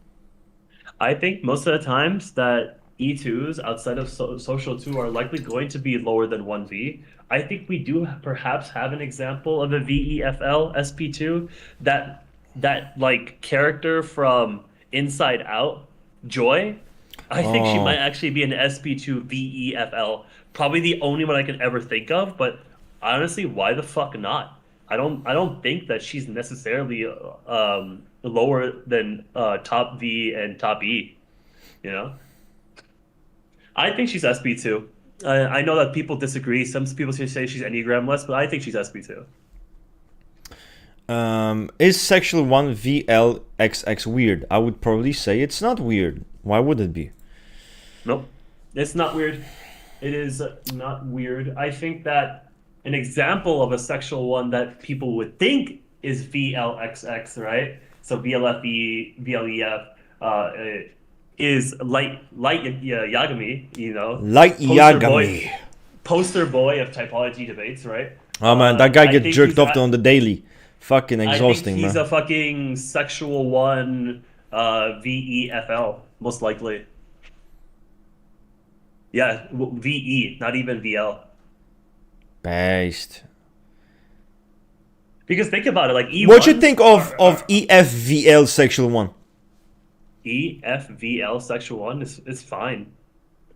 I think most of the times that E2s outside of Social 2 are likely going to be lower than 1V. I think we do perhaps have an example of a VEFL SP2 that like character from Inside Out, Joy. I think she might Oh, actually be an SP2 VEFL. Probably the only one I can ever think of, but honestly, why the fuck not? I don't think that she's necessarily lower than top V and top E. You know, I think she's SB2. I know that people disagree. Some people say she's Enneagram less, but I think she's SB2. is sexual one VLXX weird? I would probably say it's not weird. Why would it be? Nope, it's not weird. It is not weird. I think that an example of a sexual one that people would think is VLXX, right? So VLFE, VLEF, is light Yagami, you know, Light poster boy, Yagami. poster boy of typology debates, right? Oh man, that guy I gets think jerked he's off on the daily. Fucking I think exhausting, he's man. a fucking sexual one, VEFL, most likely. Yeah, VE, not even VL. Based. Because think about it, like What you E1s think of EFVL sexual one? EFVL sexual one is fine.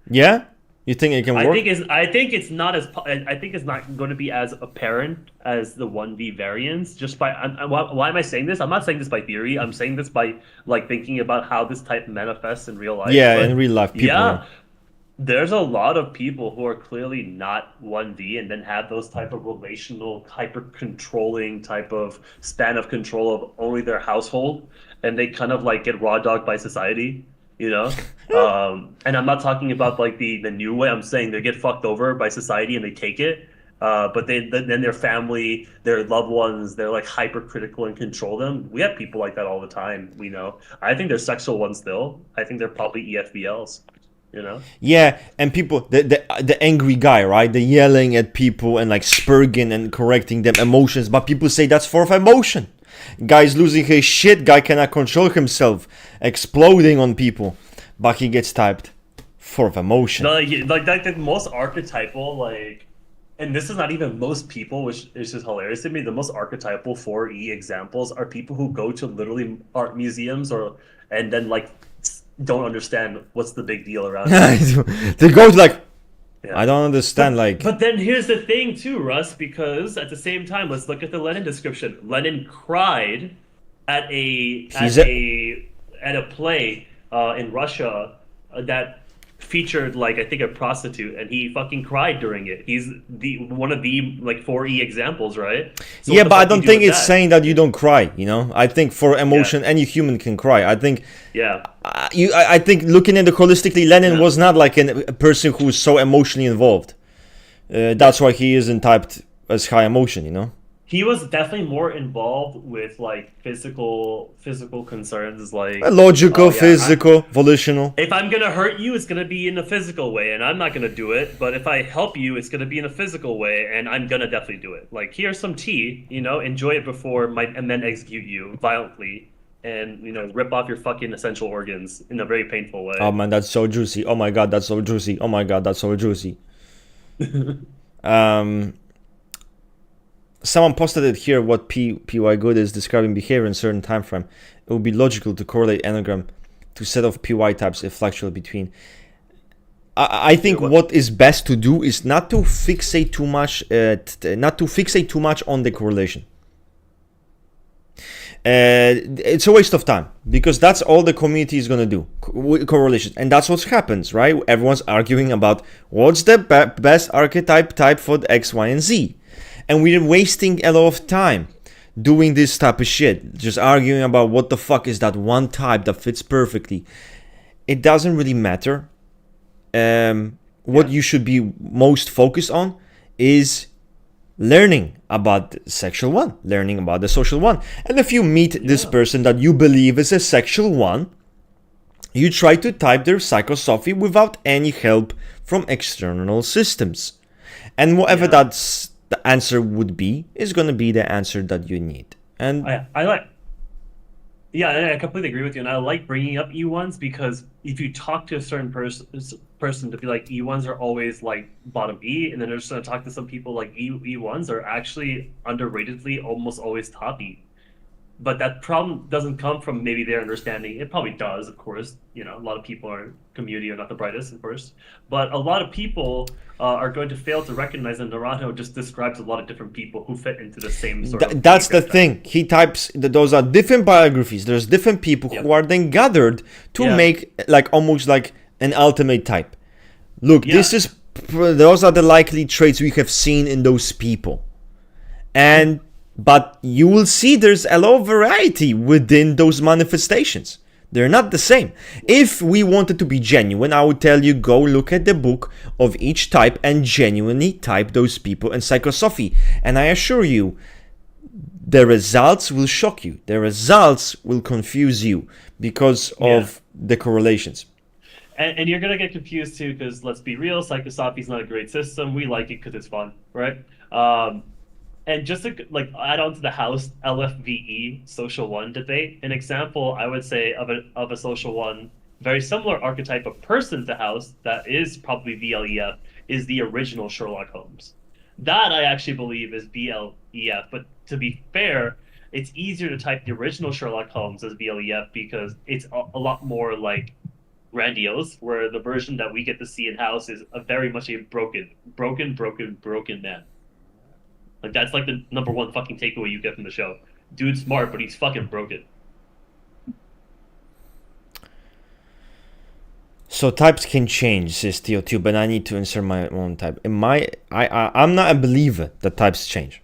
Yeah? You think it can work? I think it's not as I think it's not going to be as apparent as the 1V variants. Just by why am I saying this? I'm not saying this by theory. I'm saying this by like thinking about how this type manifests in real life. Yeah, in But real life, people. Yeah. yeah, there's a lot of people who are clearly not 1V and then have those type of relational, hyper controlling type of span of control of only their household, and they kind of like get raw dogged by society, you know? And I'm not talking about like the new way. I'm saying they get fucked over by society and they take it. But then their family, their loved ones, they're like hypercritical and control them. We have people like that all the time. We know. I think they're sexual ones still. I think they're probably EFBLs. You know. Yeah, and people, the angry guy, right? The yelling at people and like spurging and correcting them emotions, but people say that's for emotion. Guy's losing his shit, guy cannot control himself, exploding on people, but he gets typed for emotion. No, like that the most archetypal like, and this is not even most people, which is just hilarious to me. The most archetypal 4E examples are people who go to literally art museums or and then like don't understand what's the big deal around it. They go to like, Yeah. I don't understand. Like, But then here's the thing too, Russ, because at the same time, let's look at the Lenin description. Lenin cried at a he's at a a at a play in Russia that featured like I think a prostitute, and he fucking cried during it. He's the one of the like 4E examples, right? So what yeah, the but I fuck do you don't do think with it's that? saying that you don't cry. You know, I think for Yeah, emotion, any human can cry. I think yeah, I think looking at it holistically, Lenin yeah. was not like a person who was so emotionally involved. That's why he isn't typed as high emotion. You know, He was definitely more involved with like physical concerns, like logical, oh yeah, physical, volitional. if I'm gonna hurt you, it's gonna be in a physical way, and I'm not gonna do it. But if I help you, it's gonna be in a physical way, and I'm gonna definitely do it. Like here's some tea, enjoy it before my and then execute you violently, and rip off your fucking essential organs in a very painful Oh way. man, that's so juicy. Oh my god, that's so juicy. Oh my god, that's so juicy. Um, Someone posted it here. What py good is describing behavior in certain time frame. It would be logical to correlate anagram to set of py types if fluctuate between. I Yeah, think what is best to do is not to fixate too much, not to fixate too much on the correlation. It's a waste of time because that's all the community is gonna do, correlations, and that's what happens, right? Everyone's arguing about what's the best archetype type for the X, Y, and Z, and we're wasting a lot of time doing this type of shit, just arguing about what the fuck is that one type that fits perfectly. It doesn't really matter. What yeah, you should be most focused on is learning about the sexual one, learning about the social one. And if you meet this yeah, person that you believe is a sexual one, you try to type their psychosophy without any help from external systems. And whatever yeah. that's the answer would be is going to be the answer that you need. And I like. Yeah, I completely agree with you, and I like bringing up E1s because if you talk to a certain person to be like E1s are always like bottom E, and then they're just gonna talk to some people like E1s are actually underratedly almost always top E. But that problem doesn't come from maybe their understanding. It probably does, of course. A lot of people are community are not the brightest, of course. But a lot of people are going to fail to recognize that Naruto just describes a lot of different people who fit into the same sort of that's the Enneagram type. thing. He types those are different biographies. There's different people who Yep. are then gathered to Yeah. make like almost like an ultimate type. Look, this Yeah. is those are the likely traits we have seen in those people. And but you will see there's a lot of variety within those manifestations. They're not the same. If we wanted to be genuine, I would tell you go look at the book of each type and genuinely type those people in psychosophy. And I assure you, the results will shock you. The results will confuse you because Yeah. of the correlations. And you're gonna get confused too, because let's be real, Psychosophy is not a great system. We like it because it's fun, right? And just to like add on to the house LFVE social one debate, an example I would say of a social one, very similar archetype of person to house that is probably VLEF is the original Sherlock Holmes. That I actually believe is BLEF, but to be fair, it's easier to type the original Sherlock Holmes as BLEF because it's a lot more like grandiose, where the version that we get to see in house is a very much a broken man. Like that's like the number one fucking takeaway you get from the show. Dude's smart, but he's fucking broken. So types can change, says TO2, but I need to insert my own type. I'm not a believer that types change.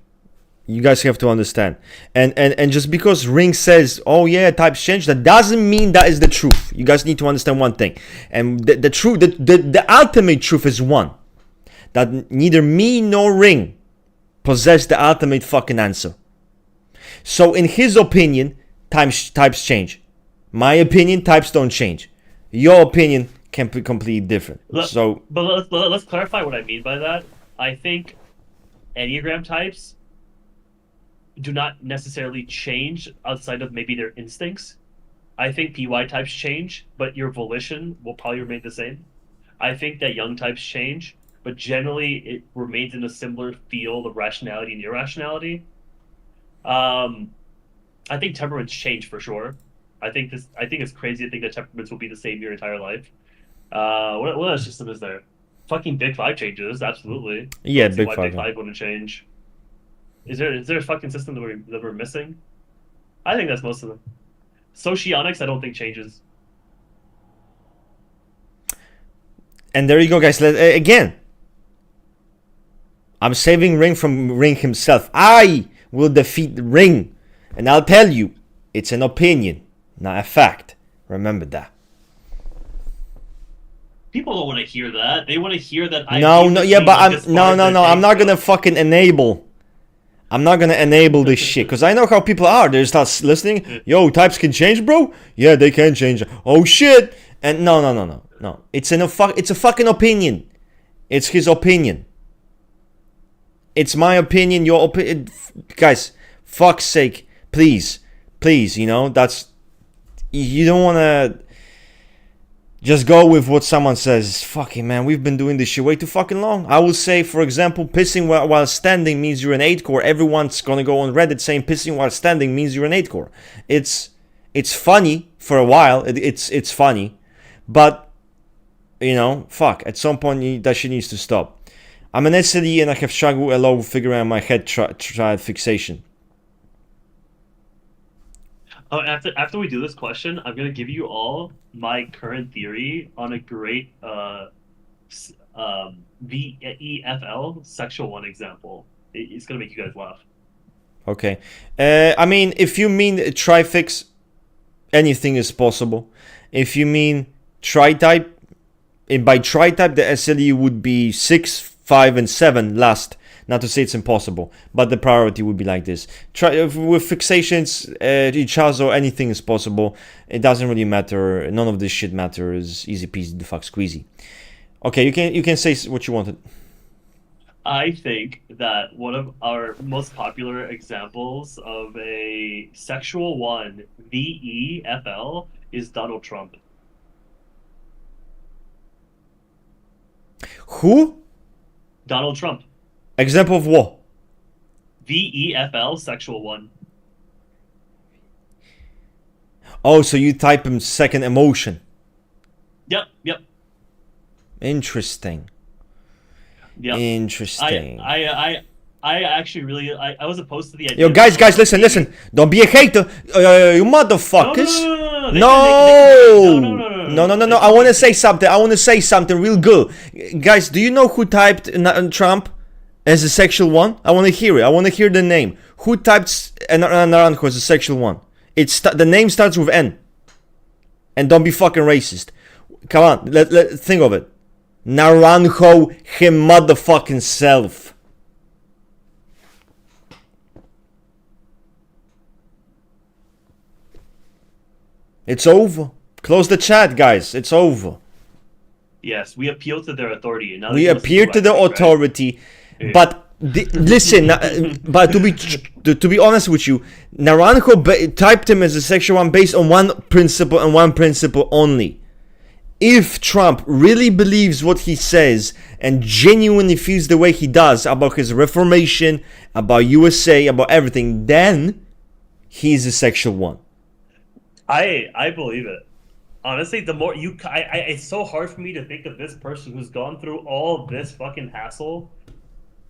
You guys have to understand. And just because Ring says, oh yeah, types change, that doesn't mean that is the truth. You guys need to understand one thing. And the truth, the ultimate truth is one. That neither me nor Ring possess the ultimate fucking answer. So in his opinion, types change. My opinion, types don't change. Your opinion can be completely different. But So let's clarify what I mean by that. I think Enneagram types do not necessarily change outside of maybe their instincts. I think PY types change, but your volition will probably remain the same. I think that young types change, but generally it remains in a similar field of rationality and irrationality. Um, I think temperaments change for sure. I think it's crazy to think that temperaments will be the same your entire life. What other system is there? Fucking Big Five changes, absolutely. Yeah, Don't see big why Big five. Five wouldn't change. Is there a fucking system that we're missing? I think that's most of them. Socionics, I don't think changes. And there you go, guys. Again, I'm saving Ring from Ring himself. I will defeat Ring. And I'll tell you, it's an opinion, not a fact. Remember that. People don't want to hear that. They want to hear that I No, view no, this yeah, game but like as I'm no, far no, as no. it I'm takes not gonna to- fucking enable. I'm not gonna enable this shit because I know how people are. They start listening. Yo, types can change, bro. Yeah, they can change. Oh shit. And no, no, no, no, no. It's a fucking opinion. It's his opinion. It's my opinion. Your opinion, guys. Fuck's sake, please, please. You know that's you don't wanna. Just go with what someone says. Fucking man, we've been doing this shit way too fucking long. I will say, for example, pissing while standing means you're an 8 core. Everyone's gonna go on Reddit saying pissing while standing means you're an 8 core. It's funny for a while. It's funny, but you know, fuck. At some point, that shit needs to stop. I'm an SLE and I have struggled a lot figuring out my head triad fixation. Oh, after we do this question, I'm gonna give you all my current theory on a great VEFL sexual one example. It's gonna make you guys laugh. Okay. I mean, if you mean trifix, anything is possible. If you mean tri-type, by tri-type, the SLE would be 6, 5, and 7 last. Not to say it's impossible, but the priority would be like this. With fixations, Ichazo, anything is possible. It doesn't really matter. None of this shit matters. Easy peasy, the fuck squeezy. Okay, you can say what you wanted. I think that one of our most popular examples of a sexual one VEFL is Donald Trump. Who? Donald Trump. Example of what? VEFL sexual one. Oh, so you type him second emotion. Yep. Interesting. Yep. Interesting. I actually really I was opposed to the idea. Yo, guys, listen. Don't be a hater. You motherfuckers. No. I want to say something real good. Guys, do you know who typed Trump as a sexual one? I want to hear it. I want to hear the name. Who typed Naranjo as a sexual one? The name starts with N. And don't be fucking racist. Come on, let think of it. Naranjo him motherfucking self. It's over. Close the chat, guys. It's over. Yes, we appeal to their authority. And now We they listen appear to the what I think, right? authority, but listen. But to be honest with you, Naranjo typed him as a sexual one based on one principle and one principle only. If Trump really believes what he says and genuinely feels the way he does about his reformation, about USA, about everything, then he's a sexual one. I believe it. Honestly, the more it's so hard for me to think of this person who's gone through all this fucking hassle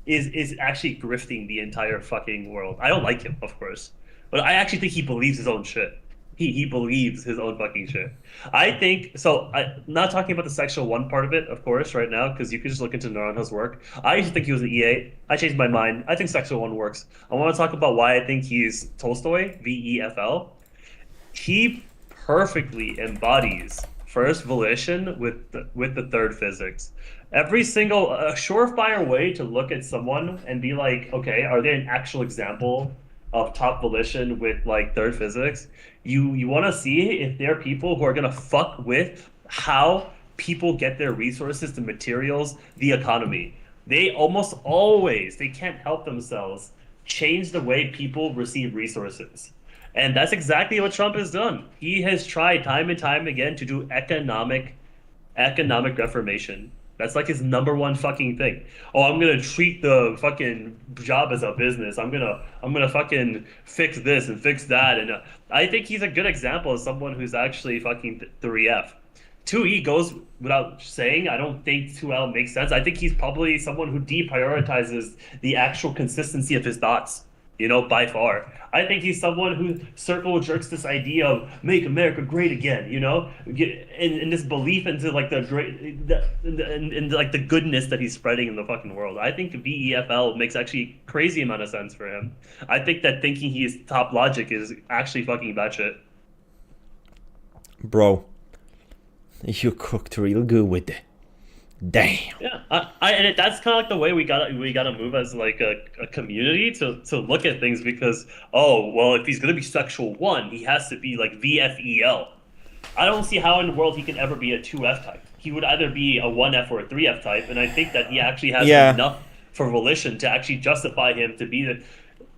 is actually grifting the entire fucking world. I don't like him, of course, but I actually think he believes his own shit. He believes his own fucking shit. I think so. I'm not talking about the sexual one part of it, of course, right now, because you can just look into Naranjo's work. I used to think he was an E8. I changed my mind. I think sexual one works. I want to talk about why I think he's Tolstoy, VEFL. He perfectly embodies first volition with the third physics. Every single a surefire way to look at someone and be like, okay, are they an actual example of top volition with like third physics? You want to see if they're people who are gonna fuck with how people get their resources, the materials, the economy. They almost always they can't help themselves change the way people receive resources. And that's exactly what Trump has done. He has tried time and time again to do economic reformation. That's like his number one fucking thing. Oh, I'm gonna treat the fucking job as a business. I'm gonna fucking fix this and fix that. And I think he's a good example of someone who's actually fucking 3F. 2E goes without saying. I don't think 2L makes sense. I think he's probably someone who deprioritizes the actual consistency of his thoughts, by far. I think he's someone who circle jerks this idea of make America great again, in this belief into like the great, like the goodness that he's spreading in the fucking world. I think VEFL makes actually crazy amount of sense for him. I think that thinking he is top logic is actually fucking batshit. Bro, you cooked real good with it. Damn. Yeah, that's kind of like the way we gotta move as like a community to look at things because if he's gonna be sexual one, he has to be like VFEL. I don't see how in the world he can ever be a 2F type. He would either be a 1F or a 3F type, and I think that he actually has enough for volition to actually justify him to be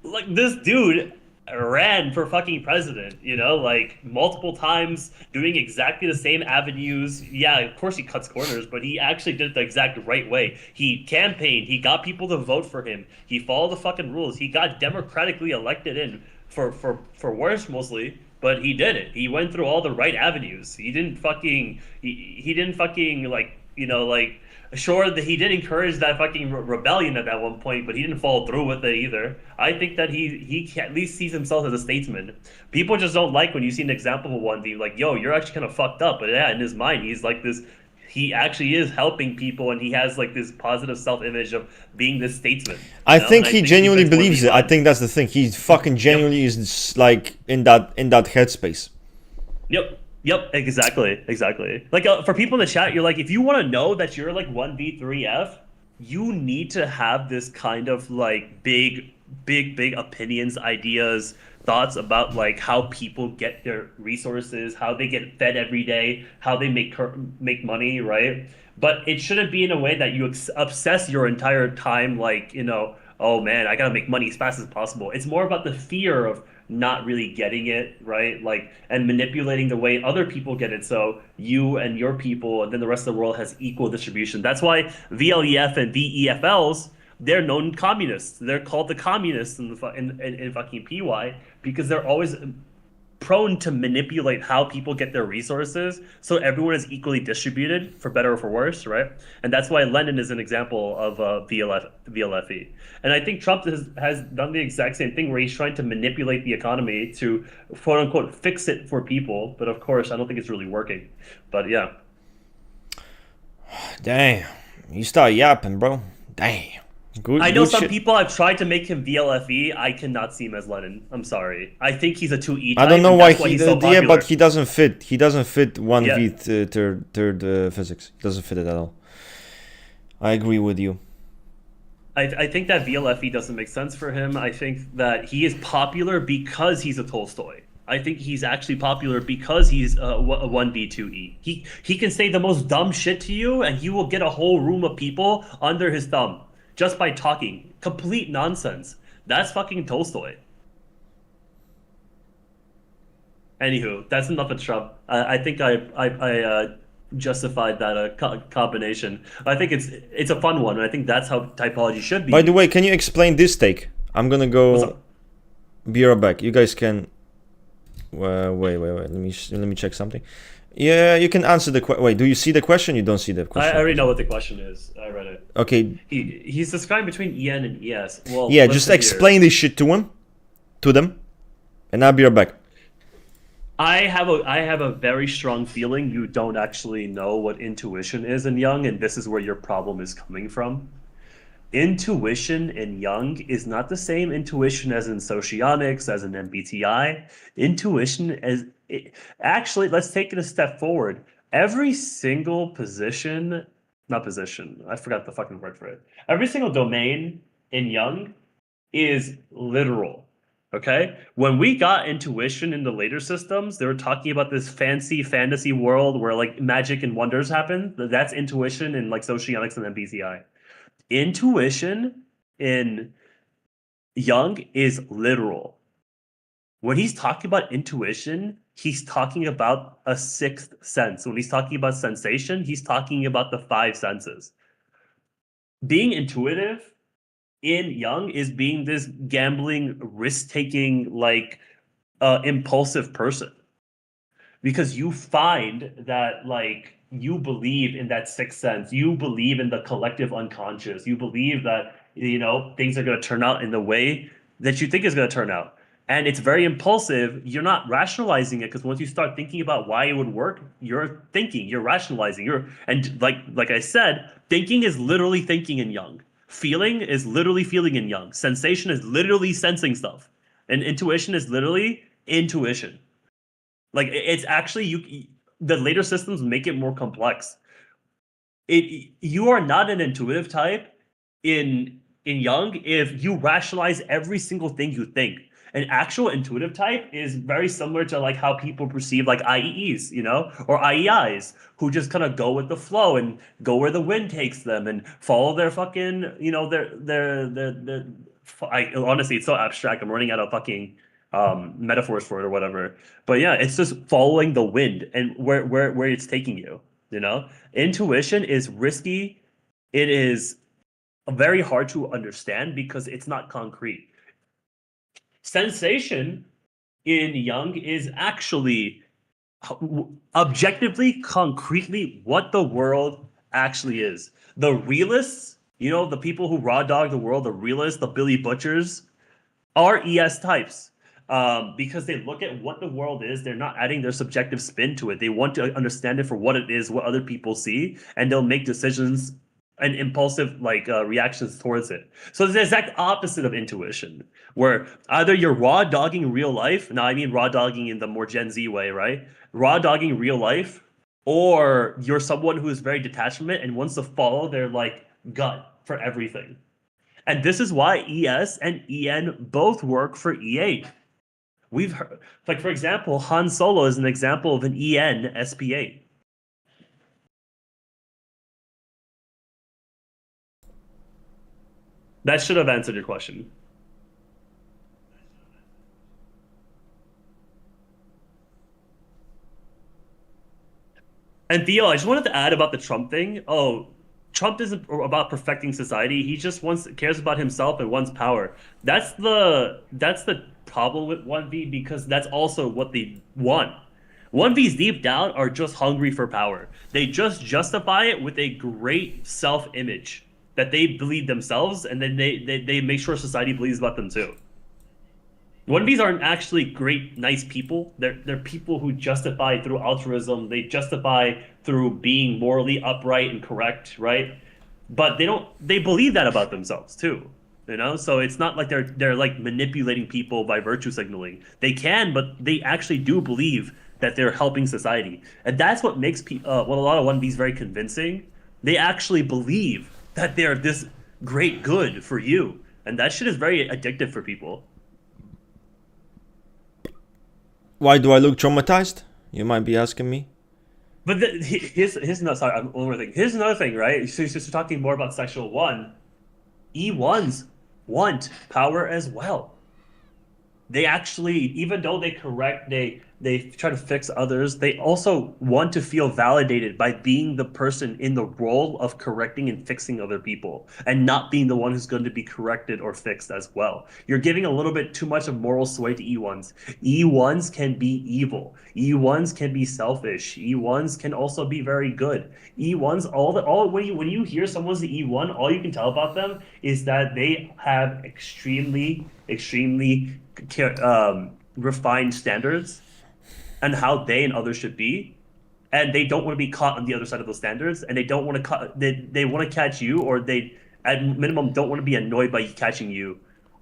like this dude ran for fucking president, like multiple times doing exactly the same avenues. Yeah, of course he cuts corners, but he actually did it the exact right way. He campaigned, he got people to vote for him, he followed the fucking rules, he got democratically elected in for worse mostly, but he did it. He went through all the right avenues. He didn't fucking like sure that he did encourage that fucking rebellion at that one point, but he didn't follow through with it either. I think that he at least sees himself as a statesman. People just don't like when you see an example of one being like, yo, you're actually kind of fucked up. But yeah, in his mind, he's like this. He actually is helping people, and he has like this positive self-image of being this statesman. I think he genuinely believes it. I think that's the thing. He fucking genuinely is like in that headspace. Yep, exactly. Like for people in the chat, you're like, if you want to know that you're like 1v3F, you need to have this kind of like big opinions, ideas, thoughts about like how people get their resources, how they get fed every day, how they make money, right? But it shouldn't be in a way that you obsess your entire time, like, oh man, I gotta make money as fast as possible. It's more about the fear of not really getting it, right? Like, and manipulating the way other people get it, so you and your people and then the rest of the world has equal distribution. That's why VLEF and VEFLs, they're known communists. They're called the communists in fucking PY because they're always prone to manipulate how people get their resources so everyone is equally distributed, for better or for worse, right? And that's why Lenin is an example of VLFE. And I think Trump has done the exact same thing where he's trying to manipulate the economy to quote unquote fix it for people. But of course, I don't think it's really working. But yeah. Damn. You start yapping, bro. Damn. I know some people have tried to make him VLFE. I cannot see him as Lenin. I'm sorry. I think he's a 2E type. I don't know why he's so popular. Yeah, but he doesn't fit. He doesn't fit 1v third physics. He doesn't fit it at all. I agree with you. I think that VLFE doesn't make sense for him. I think that he is popular because he's a Tolstoy. I think he's actually popular because he's a 1v2E. He can say the most dumb shit to you, and he will get a whole room of people under his thumb. Just by talking. Complete nonsense. That's fucking Tolstoy. Anywho, that's enough of Trump. I think I justified that combination. I think it's a fun one, and I think that's how typology should be. By the way, can you explain this take? I'm gonna go be right back. You guys can... wait. Let me check something. Yeah, you can answer the question. Wait, do you see the question? You don't see the question. I already know what the question is. I read it. Okay. He's describing between EN and ES. Well, yeah, just explain this shit to them, and I'll be right back. I have a very strong feeling you don't actually know what intuition is in Jung, and this is where your problem is coming from. Intuition in Jung is not the same intuition as in socionics, as in MBTI. Intuition actually, let's take it a step forward. Every single not position, I forgot the fucking word for it. Every single domain in Jung is literal. Okay? When we got intuition in the later systems, they were talking about this fancy fantasy world where like magic and wonders happen. That's intuition in like socionics and MBTI. Intuition in Jung is literal. When he's talking about intuition, he's talking about a sixth sense. When he's talking about sensation, he's talking about the five senses. Being intuitive in Jung is being this gambling, risk-taking, like impulsive person, because you find that like you believe in that sixth sense, you believe in the collective unconscious, you believe that things are going to turn out in the way that you think is going to turn out, and it's very impulsive. You're not rationalizing it, because once you start thinking about why it would work, you're rationalizing, and like I said, thinking is literally thinking in Jung. Feeling is literally feeling in Jung. Sensation is literally sensing stuff, and intuition is literally intuition. Like it's actually the later systems make it more complex. You are not an intuitive type in Jung if you rationalize every single thing you think. An actual intuitive type is very similar to like how people perceive like IEEs, or IEIs, who just kind of go with the flow and go where the wind takes them and follow their fucking, their honestly, it's so abstract. I'm running out of fucking metaphors for it or whatever. But yeah, it's just following the wind and where it's taking you. Intuition is risky. It is very hard to understand because it's not concrete. Sensation in Jung is actually objectively, concretely what the world actually is. The realists, the people who raw dog the world, the realists, the Billy Butchers, are ES types. Because they look at what the world is, they're not adding their subjective spin to it. They want to understand it for what it is, what other people see, and they'll make decisions and impulsive reactions towards it. So it's the exact opposite of intuition, where either you're raw dogging real life. Now, I mean raw dogging in the more Gen Z way, right? Raw dogging real life, or you're someone who is very detachment and wants to follow their gut for everything. And this is why ES and EN both work for E8. We've heard, for example, Han Solo is an example of an EN SP8. That should have answered your question. And Theo, I just wanted to add about the Trump thing. Oh, Trump isn't about perfecting society. He just cares about himself and wants power. That's the problem with 1V, because that's also what they want. 1Vs deep down are just hungry for power. They just justify it with a great self-image that they believe themselves, and then they make sure society believes about them too. 1Vs aren't actually great, nice people. They're people who justify through altruism. They justify through being morally upright and correct, right? But they believe that about themselves too. So it's not like they're like manipulating people by virtue signaling. They can, but they actually do believe that they're helping society, and that's what makes a lot of 1Vs very convincing. They actually believe that they're this great good for you, and that shit is very addictive for people. Why do I look traumatized? You might be asking me. But here's another. Sorry, one more thing. Here's another thing, right? So you're talking more about sexual one. E1s want power as well. They actually, even though they try to fix others, they also want to feel validated by being the person in the role of correcting and fixing other people, and not being the one who's going to be corrected or fixed as well. You're giving a little bit too much of moral sway to E1s. E1s can be evil. E1s can be selfish. E1s can also be very good. E1s, when you hear someone's the E1, all you can tell about them is that they have extremely refined standards and how they and others should be, and they don't want to be caught on the other side of those standards, and they don't want to they want to catch you, or they at minimum don't want to be annoyed by catching you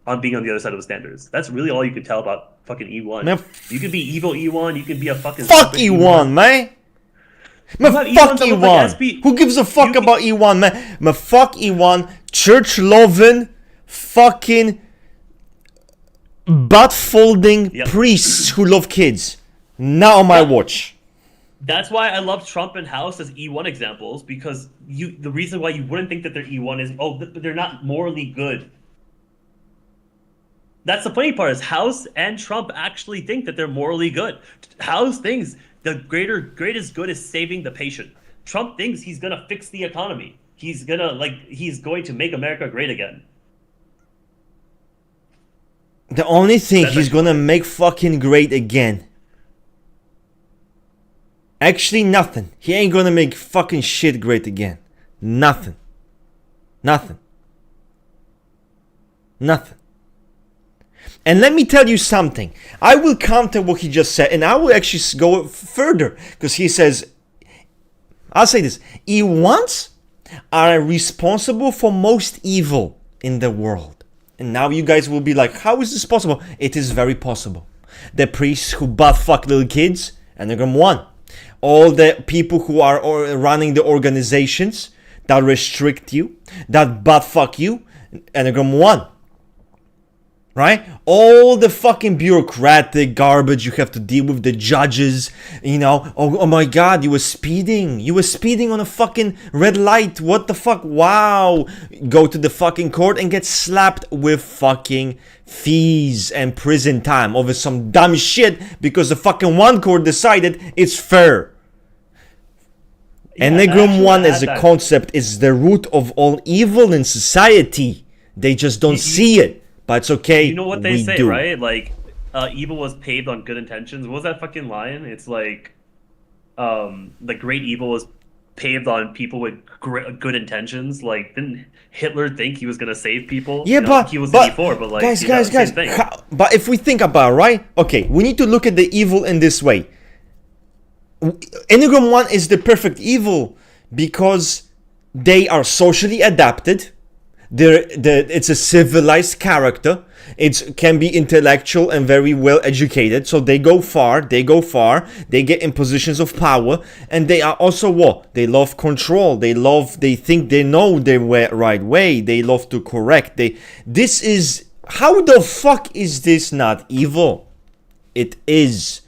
on being on the other side of the standards. That's really all you can tell about fucking E1. Man, you can be evil E1, you can be a fucking fuck E1, man. Man, fuck E1. Like who gives a fuck about E1, man? Man, fuck E1. Church loving, fucking butt folding priests who love kids. Not on my watch. That's why I love Trump and House as E1 examples, because the reason why you wouldn't think that they're E1 is, they're not morally good. That's the funny part is House and Trump actually think that they're morally good. House thinks the greatest good is saving the patient. Trump thinks he's gonna fix the economy. He's going to make America great again. The only thing That's he's actually gonna funny. make fucking great again. Actually, nothing. He ain't gonna make fucking shit great again. Nothing. Nothing. Nothing. And let me tell you something. I will counter what he just said, and I will actually go further because he says, I'll say this: E1s are responsible for most evil in the world. And now you guys will be like, how is this possible? It is very possible. The priests who butt fuck little kids, Enneagram 1. All the people who are running the organizations that restrict you, that butt fuck you, Enneagram 1. Right? All the fucking bureaucratic garbage you have to deal with, the judges, oh my god, you were speeding. You were speeding on a fucking red light. What the fuck? Wow. Go to the fucking court and get slapped with fucking fees and prison time over some dumb shit because the fucking one court decided it's fair. Yeah, Enneagram actually, 1 I as had a that. concept is the root of all evil in society. They just don't You, see it. But it's okay, you know what they we say, do. right? Like, evil was paved on good intentions. What was that fucking line? It's like, the great evil was paved on people with good intentions. Like, didn't Hitler think he was gonna save people? Yeah, He was in but E4, but like, guys, same thing. but if we think about it, right? Okay, we need to look at the evil in this way. Enneagram 1 is the perfect evil because they are socially adapted. It's a civilized character. It can be intellectual and very well educated. So they go far. They get in positions of power, and they are also what? They love control. They think they know the right way. They love to correct. This is, how the fuck is this not evil? It is.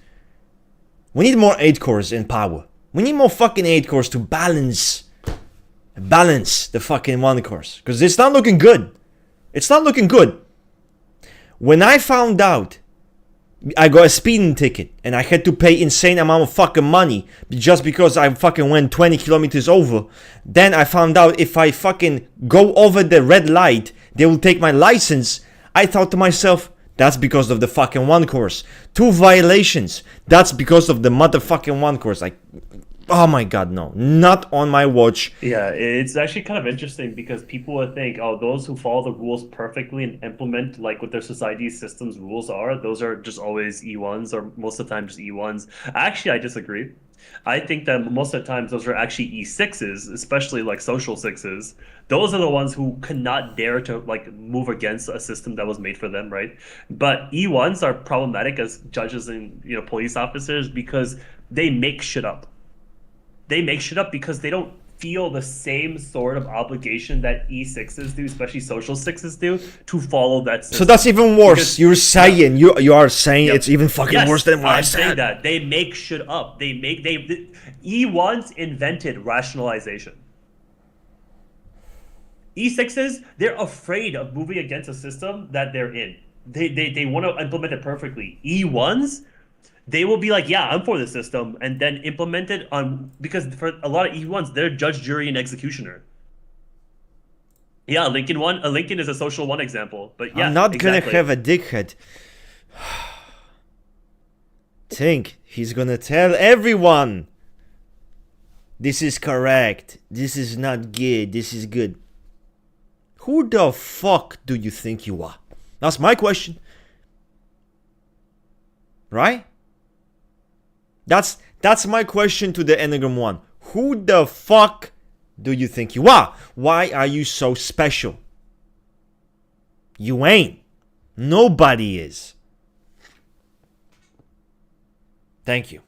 We need more 8 cores in power. We need more fucking 8 cores to balance the fucking 1 cores. Because it's not looking good. It's not looking good. When I found out I got a speeding ticket and I had to pay insane amount of fucking money just because I fucking went 20 kilometers over, then I found out if I fucking go over the red light, they will take my license. I thought to myself, that's because of the fucking 1 course. 2 violations. That's because of the motherfucking 1 course. Like, oh my god, no. Not on my watch. Yeah, it's actually kind of interesting because people would think, oh, those who follow the rules perfectly and implement like what their society systems rules are, those are just always E1s or most of the time just E1s. Actually, I disagree. I think that most of the times those are actually E6s, especially like social sixes. Those are the ones who cannot dare to like move against a system that was made for them, right? But E1s are problematic as judges and police officers because they make shit up. They make shit up because they don't feel the same sort of obligation that E6s do, especially social sixes do, to follow that system. So that's even worse. Because- You're saying, you are saying Yep. it's even fucking Yes, worse than what I I'm saying said. that they make shit up. E1s invented rationalization. E6s, they're afraid of moving against a system that they're in. They want to implement it perfectly. E1s, they will be like, yeah, I'm for the system, and then implement it on, because for a lot of E1s, they're judge, jury, and executioner. Yeah, Lincoln is a social one example, but yeah, I'm not exactly. gonna have a dickhead. Think he's gonna tell everyone this is correct, this is not good, this is good. Who the fuck do you think you are? That's my question. Right? That's my question to the Enneagram 1. Who the fuck do you think you are? Why are you so special? You ain't. Nobody is. Thank you.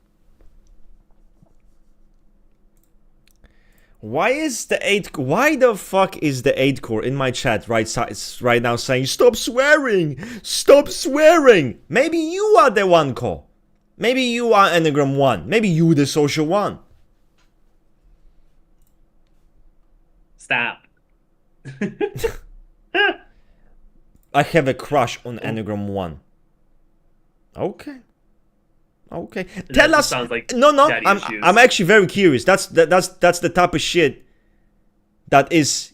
Why the fuck is the 8 core in my chat right now saying stop swearing? Stop swearing. Maybe you are the 1 core. Maybe you are Enneagram 1. Maybe you the social one. Stop. I have a crush on Enneagram 1. Okay. Okay. Tell That us. sounds like No, daddy I'm issues. I'm actually very curious. That's the type of shit that is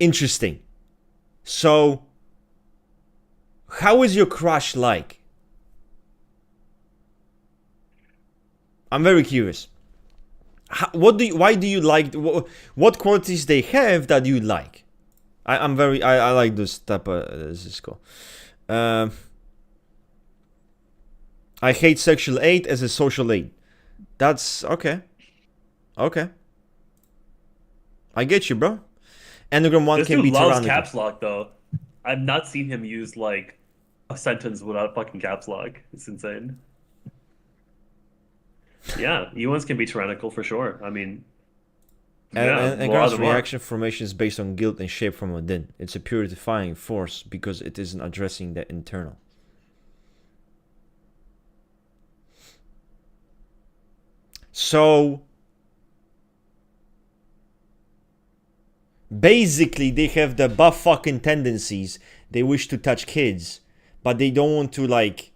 interesting. So, how is your crush like? I'm very curious. Why do you like? What qualities they have that you like? I like this type of this is cool. I hate sexual aid as a social aid. That's okay. Okay. I get you, bro. Enneagram 1 This can dude be loves tyrannical. caps lock though. I've not seen him use like a sentence without fucking caps lock. It's insane. Yeah, E1s can be tyrannical for sure. I mean, yeah, And a lot of Enneagram's them are. reaction formation is based on guilt and shaped from within. It's a purifying force because it isn't addressing the internal. So basically they have the buff fucking tendencies. They wish to touch kids, but they don't want to like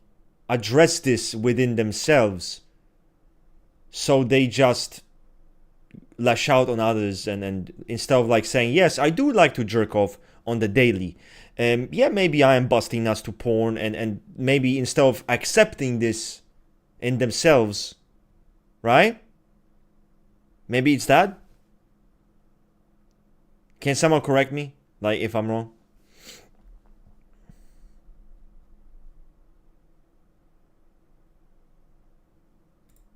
address this within themselves. So they just lash out on others and instead of like saying, yes, I do like to jerk off on the daily. Yeah, maybe I am busting nuts to porn and maybe instead of accepting this in themselves, right? Maybe it's that. Can someone correct me? Like if I'm wrong?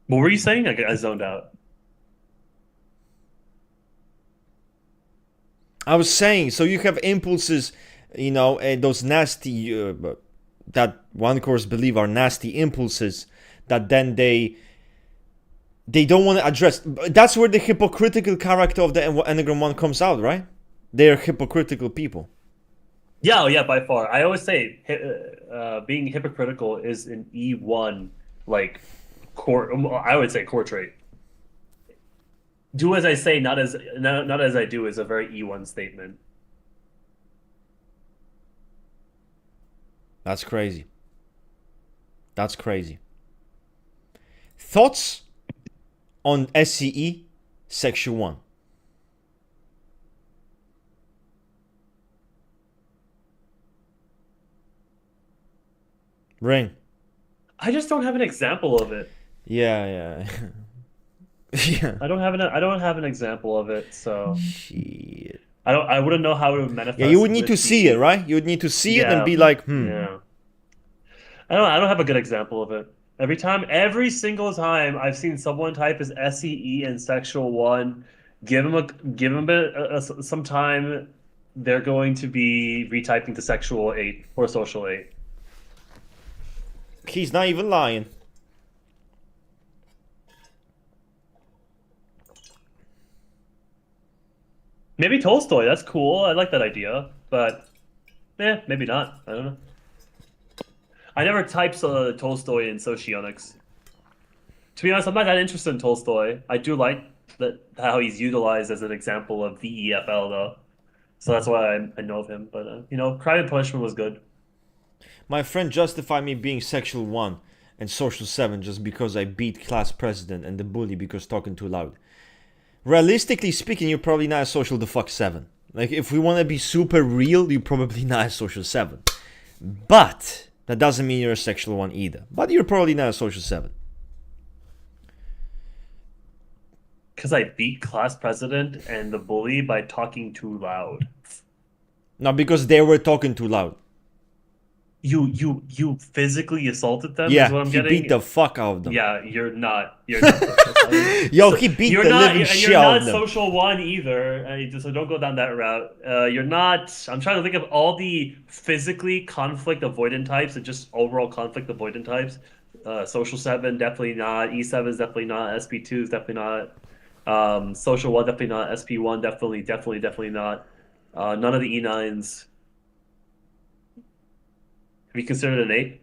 What were you saying? I zoned out. I was saying, so you have impulses, and those nasty, that one course believe are nasty impulses that then they don't want to address. That's where the hypocritical character of the Enneagram 1 comes out, right? They're hypocritical people. Yeah, oh, yeah, by far. I always say being hypocritical is an E1 like core. I would say core trait. Do as I say, not as I do is a very E1 statement. That's crazy. That's crazy. Thoughts on SCE Section 1? Ring. I just don't have an example of it. Yeah. Yeah. I don't have an example of it, so Shit. I wouldn't know how it would manifest. Yeah, you would need with to see it, right? You would need to see it and be like, Yeah. I don't have a good example of it. Every single time I've seen someone type as SEE and sexual one, give them some time, they're going to be retyping to sexual 8 or social 8. He's not even lying. Maybe Tolstoy, that's cool. I like that idea, but maybe not. I don't know. I never typed Tolstoy in Socionics. To be honest, I'm not that interested in Tolstoy. I do like how he's utilized as an example of VEFL though, so that's why I know of him. But Crime and Punishment was good. My friend justified me being sexual 1 and social 7 just because I beat class president and the bully because talking too loud. Realistically speaking, you're probably not a social the fuck 7. Like, if we want to be super real, you're probably not a social 7. But that doesn't mean you're a sexual 1 either. But you're probably not a social 7. Because I beat class president and the bully by talking too loud. No, because they were talking too loud. You physically assaulted them? Yeah, is what I'm he getting? beat the fuck out of them. Yeah, you're not. Yo, he beat the living shit out of them. You're not social 1 either, so don't go down that route. You're not. I'm trying to think of all the physically conflict avoidant types and just overall conflict avoidant types. Social 7 definitely not. E7 is definitely not. SP2 is definitely not. Social 1 definitely not. SP1 definitely not. None of the E9s. Have you considered an 8?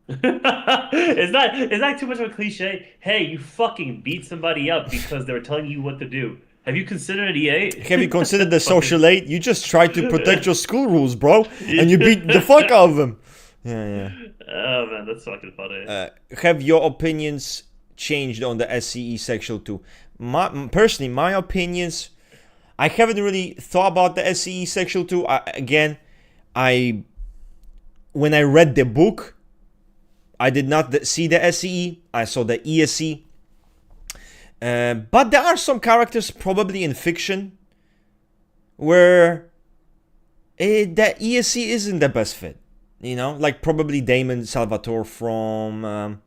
Is that too much of a cliche? Hey, you fucking beat somebody up because they were telling you what to do. Have you considered E8? Have you considered the social aid? You just try to protect your school rules, bro, and you beat the fuck out of them. Yeah. Oh man, that's fucking funny. Have your opinions changed on the SCE Sexual 2? Personally, my opinions, I haven't really thought about the SCE Sexual 2. When I read the book, I did not see the SCE. I saw the ESE. But there are some characters, probably in fiction, where the ESE isn't the best fit. You know, like probably Damon Salvatore from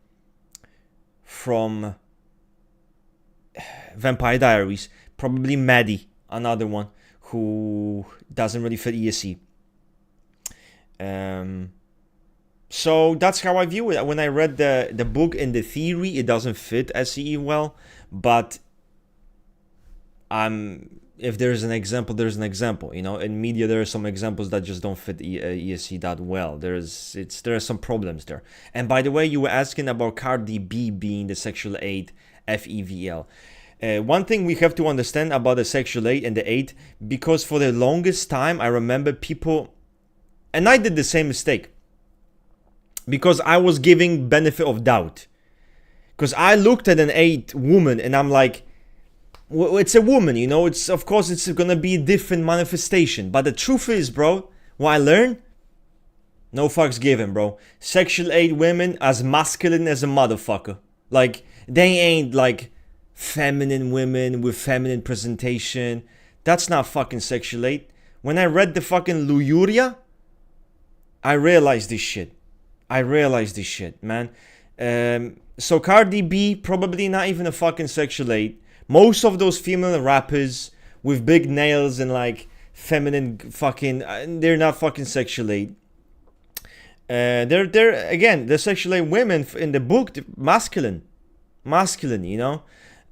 Vampire Diaries. Probably Maddie, another one who doesn't really fit ESE. So that's how I view it. When I read the book, in the theory, it doesn't fit SCE well, but if there's an example, there's an example. You know, in media there are some examples that just don't fit ESE that well. There are some problems there. And by the way, you were asking about Cardi B being the sexual aid FEVL. One thing we have to understand about the sexual aid and the aid, because for the longest time I remember people, and I did the same mistake, because I was giving benefit of doubt. Because I looked at an aid woman and I'm like, well, it's a woman, you know, of course it's gonna be a different manifestation. But the truth is, bro, what I learned, no fucks given, bro. Sexual aid women as masculine as a motherfucker. Like, they ain't like feminine women with feminine presentation. That's not fucking sexual aid. When I read the fucking Lujuria, I realized this shit, man. So Cardi B, probably not even a fucking sexual aid. Most of those female rappers with big nails and like feminine fucking, they're not fucking sexual aid. They're again, the sexual aid women in the book, masculine, you know.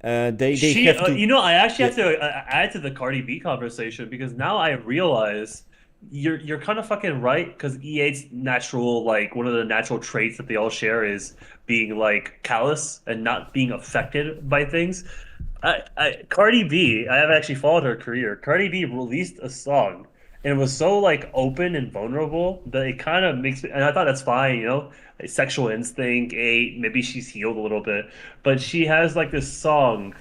They have to. You know, I actually have to add to the Cardi B conversation, because now I realize you're kind of fucking right, because E8's natural, like one of the natural traits that they all share is being like callous and not being affected by things. Cardi B, I have actually followed her career. Cardi B released a song and it was so like open and vulnerable that it kind of makes me, and I thought that's fine, you know, sexual instinct, maybe she's healed a little bit, but she has like this song.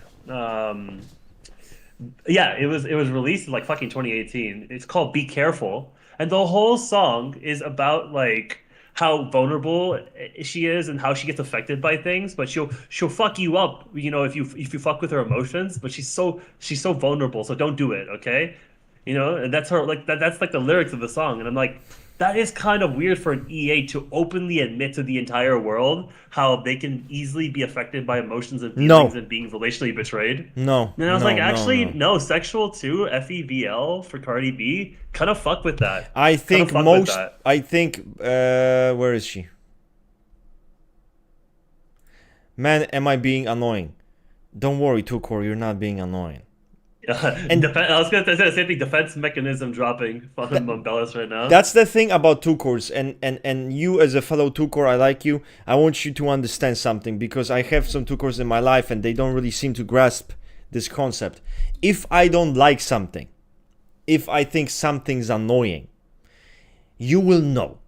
Yeah, it was released in like fucking 2018. It's called "Be Careful," and the whole song is about like how vulnerable she is and how she gets affected by things. But she'll fuck you up, you know, if you fuck with her emotions. But she's so vulnerable, so don't do it, okay? You know, and that's her, like that's like the lyrics of the song, and I'm like, that is kind of weird for an EA to openly admit to the entire world how they can easily be affected by emotions and feelings and being relationally betrayed. No. And I was no, sexual too, FEVL for Cardi B, kind of fuck with that. I think where is she? Man, am I being annoying? Don't worry, Tukor, you're not being annoying. And I was gonna say the same thing. Defense mechanism dropping on Bellis right now. That's the thing about Tukors, and you as a fellow Tukor, I like you. I want you to understand something, because I have some Tukors in my life and they don't really seem to grasp this concept. If I don't like something, if I think something's annoying, you will know.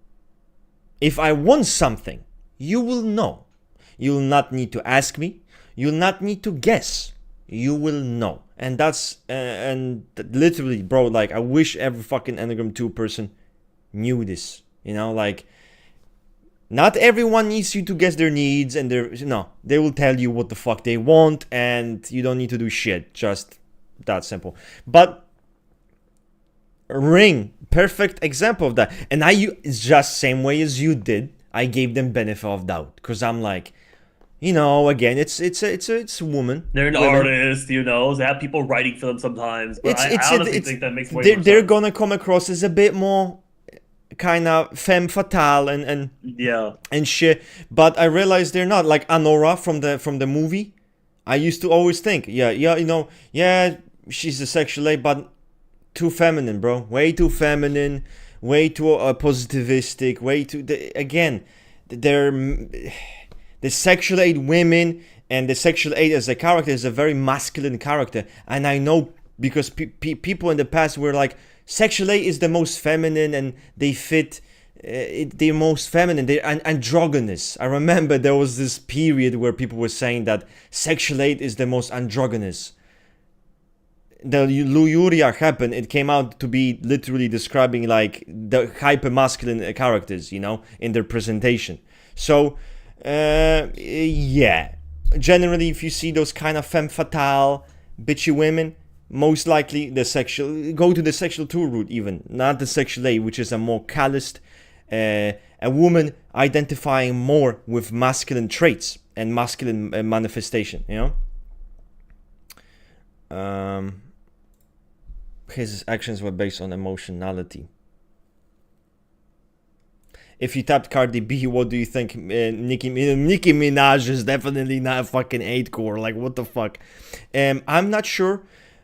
If I want something, you will know. You'll not need to ask me. You'll not need to guess. You will know. And that's, and literally, bro, like, I wish every fucking Enneagram 2 person knew this. You know, like, not everyone needs you to guess their needs, and they will tell you what the fuck they want, and you don't need to do shit. Just that simple. But Ring, perfect example of that. And it's just same way as you did. I gave them benefit of doubt, because I'm like, you know, again, it's a woman. They're an artist, you know. They have people writing for them sometimes. But I honestly think that makes way more sense. They're gonna come across as a bit more kind of femme fatale and yeah and shit. But I realized they're not. Like Anora from the movie. I used to always think, she's a sexual aid, but too feminine, bro. Way too feminine. Way too positivistic. Way too. They're the sexual aid women, and the Sexual 8 as a character is a very masculine character, and I know because people in the past were like, Sexual 8 is the most feminine and they fit they're most feminine, they're androgynous. I remember there was this period where people were saying that Sexual 8 is the most androgynous. The Lujuria happened, it came out to be literally describing like the hyper masculine characters, you know, in their presentation. So yeah, generally if you see those kind of femme fatale bitchy women, most likely the sexual, go to the Sexual 2 route even, not the Sexual 8, which is a more calloused, a woman identifying more with masculine traits and masculine manifestation, you know. His actions were based on emotionality. If you tapped Cardi B, what do you think? Nicki Minaj is definitely not a fucking 8 core. Like, what the fuck? I'm not sure.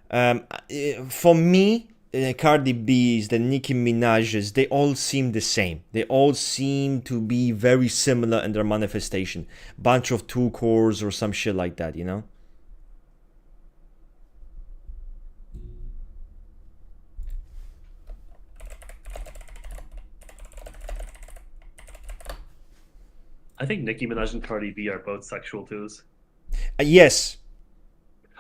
For me, Cardi B's, the Nicki Minaj's, they all seem the same. They all seem to be very similar in their manifestation. Bunch of 2 cores or some shit like that, you know? I think Nicki Minaj and Cardi B are both sexual twos. Yes.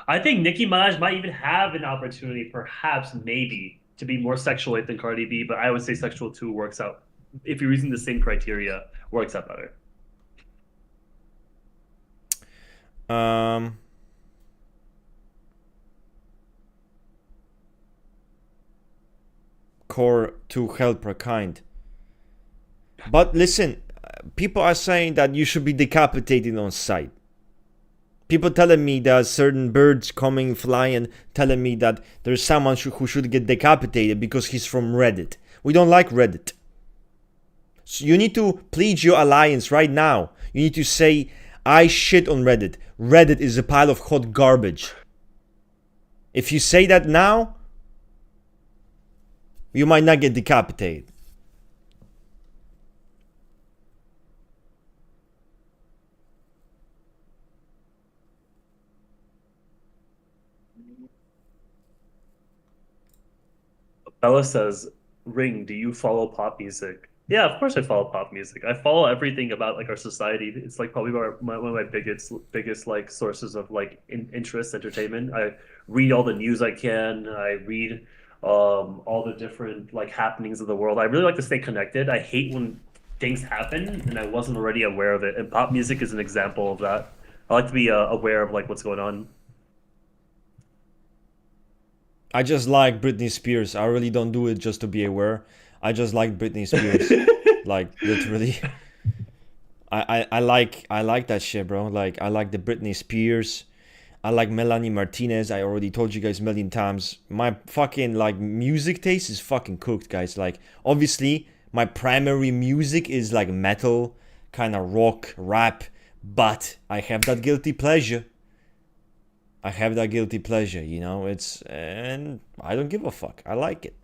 I think Nicki Minaj might even have an opportunity, perhaps, maybe, to be more sexual than Cardi B, but I would say sexual 2 works out. If you're using the same criteria, works out better. Core to help her kind. But listen, people are saying that you should be decapitated on sight. People telling me there are certain birds coming flying, telling me that there's someone who should get decapitated because he's from Reddit. We don't like Reddit. So you need to plead your alliance right now. You need to say, I shit on Reddit. Reddit is a pile of hot garbage. If you say that now, you might not get decapitated. Bella says, Ring, do you follow pop music? Yeah, of course I follow pop music. I follow everything about like our society. It's like probably one of my biggest like sources of like interest, entertainment. I read all the news I can. I read all the different like happenings of the world. I really like to stay connected. I hate when things happen and I wasn't already aware of it. And pop music is an example of that. I like to be aware of like what's going on. I just like Britney Spears. I really don't do it just to be aware. I just like Britney Spears. Like literally. I like that shit, bro. Like I like the Britney Spears. I like Melanie Martinez. I already told you guys a million times. My fucking like music taste is fucking cooked, guys. Like obviously my primary music is like metal, kind of rock, rap, but I have that guilty pleasure. I have that guilty pleasure, you know, it's, and I don't give a fuck. I like it.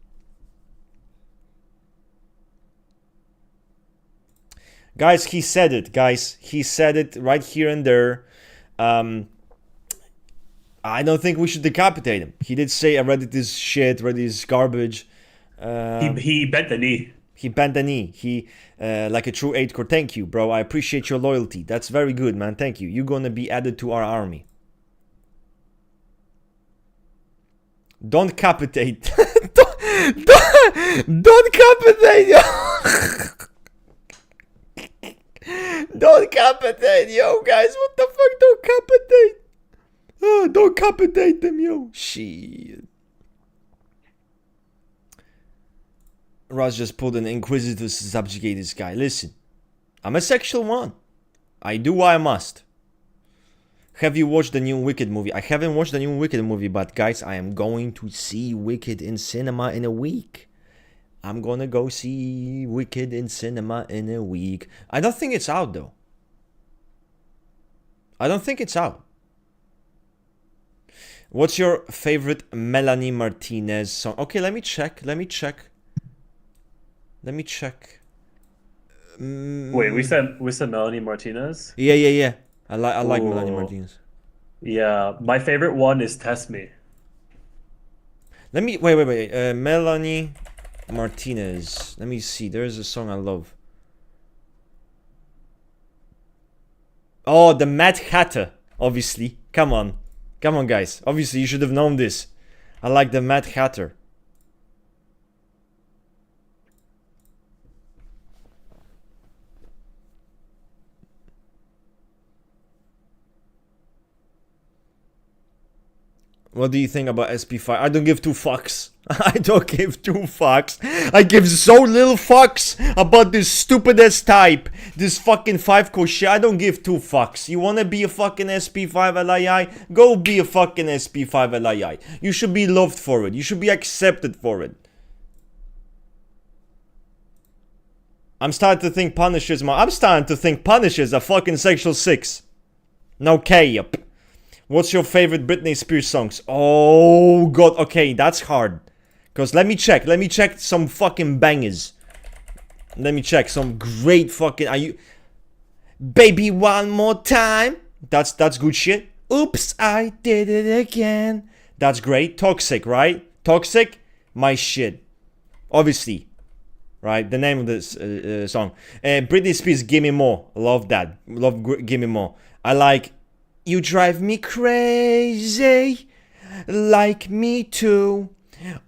Guys, he said it, guys. He said it right here and there. I don't think we should decapitate him. He did say, Reddit is shit, Reddit is garbage. He bent the knee. He bent the knee. He, like a true 8 core. Thank you, bro. I appreciate your loyalty. That's very good, man. Thank you. You're gonna be added to our army. Don't capitate. don't capitate, yo. Don't capitate, yo, guys. What the fuck? Don't capitate. Oh, don't capitate them, yo. Shit. Raz just pulled an inquisitive subjugate this guy. Listen, I'm a sexual one. I do what I must. Have you watched the new Wicked movie? I haven't watched the new Wicked movie, but guys, I am going to see Wicked in cinema in a week. I'm gonna go see Wicked in cinema in a week. I don't think it's out though. I don't think it's out. What's your favorite Melanie Martinez song? Okay, let me check. Wait, we said Melanie Martinez? Yeah. I like Melanie Ooh. Martinez. Yeah, my favorite one is Test Me. Let me wait. Melanie Martinez. Let me see. There's a song I love. Oh, the Mad Hatter. Obviously. Come on, guys. Obviously, you should have known this. I like the Mad Hatter. What do you think about SP5? I don't give two fucks. I don't give two fucks. I give so little fucks about this stupid ass type. This fucking 5-core shit. I don't give two fucks. You wanna be a fucking SP5 LII? Go be a fucking SP5 LII. You should be loved for it. You should be accepted for it. I'm starting to think Punisher's a fucking sexual 6. No K up. What's your favorite Britney Spears songs? Oh god, okay, that's hard. Cause let me check some fucking bangers. Let me check some great fucking. Are you, baby, one more time? That's good shit. Oops, I did it again. That's great. Toxic, right? Toxic, my shit. Obviously, right? The name of this song. Britney Spears, Give Me More. Love that. Give Me More. I like. You drive me crazy, like me too.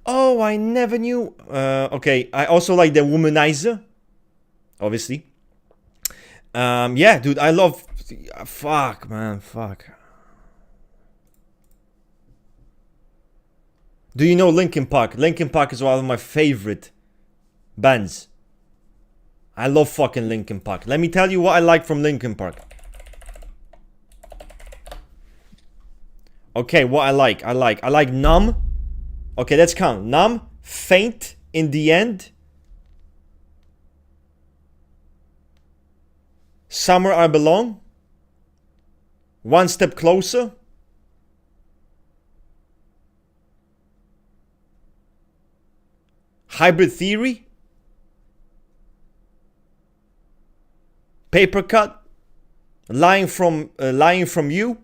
Oh, I never knew. Okay, I also like the Womanizer, obviously. Yeah, dude, I love. Fuck, man, fuck. Do you know Linkin Park? Linkin Park is one of my favorite bands. I love fucking Linkin Park. Let me tell you what I like from Linkin Park. Okay, what I like Numb. Okay, let's count. Numb, Faint, In the End, Somewhere I Belong, One Step Closer, Hybrid Theory, Paper Cut, Lying from You.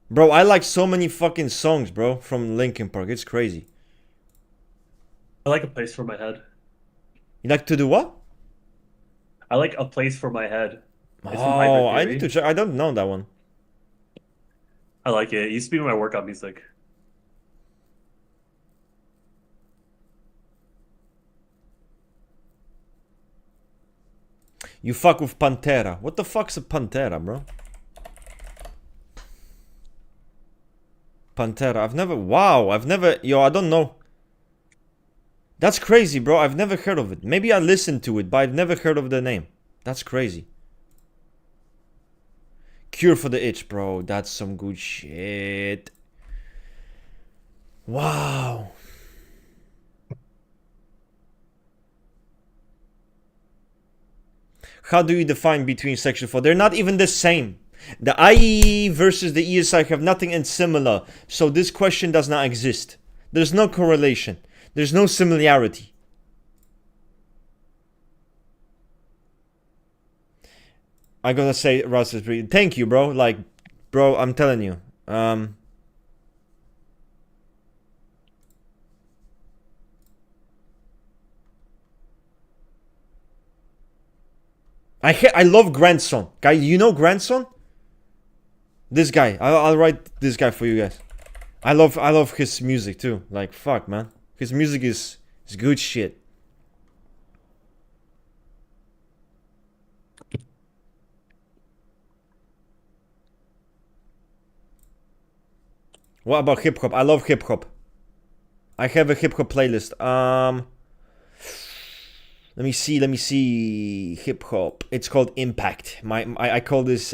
Bro, I like so many fucking songs, bro, from Linkin Park. It's crazy. I like A Place for My Head. You like to do what? I like A Place for My Head. It's from Oh, Hybrid I Theory. need to check. I don't know that one. I like it. It used to be my workout music. You fuck with Pantera. What the fuck's a Pantera, bro? Pantera. I've never, yo, I don't know. That's crazy, bro. I've never heard of it. Maybe I listened to it, but I've never heard of the name. That's crazy. Cure for the Itch, bro. That's some good shit. Wow. How do you define between Section 4? They're not even the same. The IEE versus the ESI have nothing in similar, so this question does not exist. There's no correlation. There's no similarity. I gotta say, Russ is pretty. Thank you, bro. Like, bro, I'm telling you. I love Grandson. Guy, you know Grandson? This guy. I'll write this guy for you guys. I love his music too. Like, fuck, man. His music is good shit. What about hip hop? I love hip hop. I have a hip hop playlist. Let me see. Hip hop. It's called Impact. I call this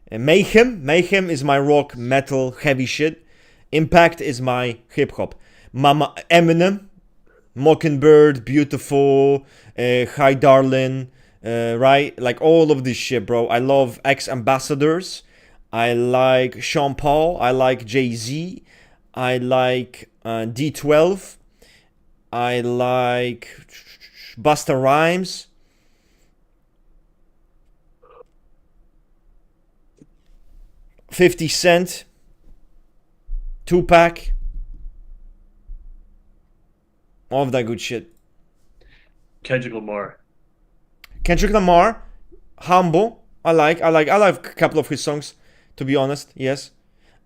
Mayhem. Mayhem is my rock, metal, heavy shit. Impact is my hip hop. Mama Eminem, Mockingbird, Beautiful, Hi Darlin', right? Like all of this shit, bro. I love X Ambassadors. I like Sean Paul. I like Jay-Z. I like D12. I like Busta Rhymes. 50 Cent, Tupac, all of that good shit. Kendrick Lamar. Kendrick Lamar, humble. I like a couple of his songs, to be honest. Yes.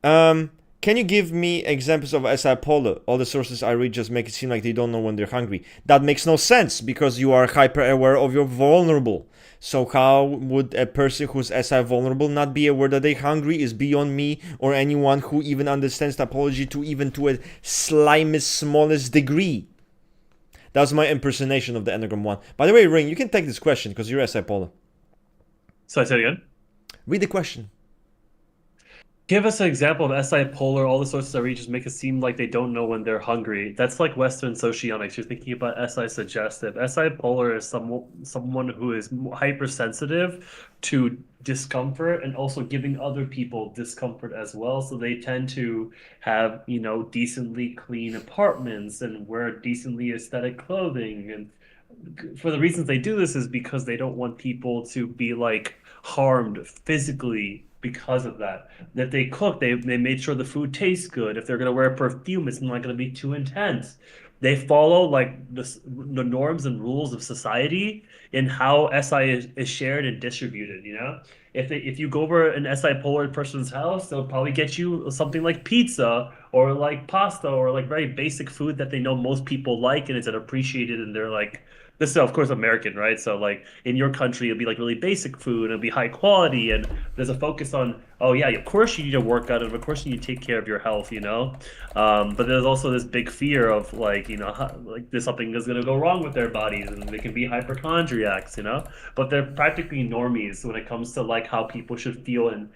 Can you give me examples of SI Polar? All the sources I read just make it seem like they don't know when they're hungry. That makes no sense because you are hyper aware of your vulnerable. So how would a person who's SI vulnerable not be aware that they're hungry is beyond me or anyone who even understands typology to a slimest, smallest degree. That's my impersonation of the Enneagram 1. By the way, Ring, you can take this question because you're SI Polar. So I said again. Read the question. Give us an example of SI polar. All the sources I read just make it seem like they don't know when they're hungry. That's like Western socionics. You're thinking about SI suggestive. SI polar is someone who is hypersensitive to discomfort and also giving other people discomfort as well. So they tend to have, decently clean apartments and wear decently aesthetic clothing. And for the reasons they do this is because they don't want people to be like harmed physically because of that. That they cook, they made sure the food tastes good. If they're gonna wear perfume, it's not gonna be too intense. They follow like the norms and rules of society in how SI is shared and distributed. If you go over an SI polar person's house, they'll probably get you something like pizza or like pasta or like very basic food that they know most people like and it's appreciated and they're like this is of course American, right? So like in your country, it'll be like really basic food, it'll be high quality, and there's a focus on, oh yeah, of course you need to work out, and of course you need to take care of your health, But there's also this big fear of like, like there's something that's gonna go wrong with their bodies, and they can be hypochondriacs, But they're practically normies when it comes to like how people should feel and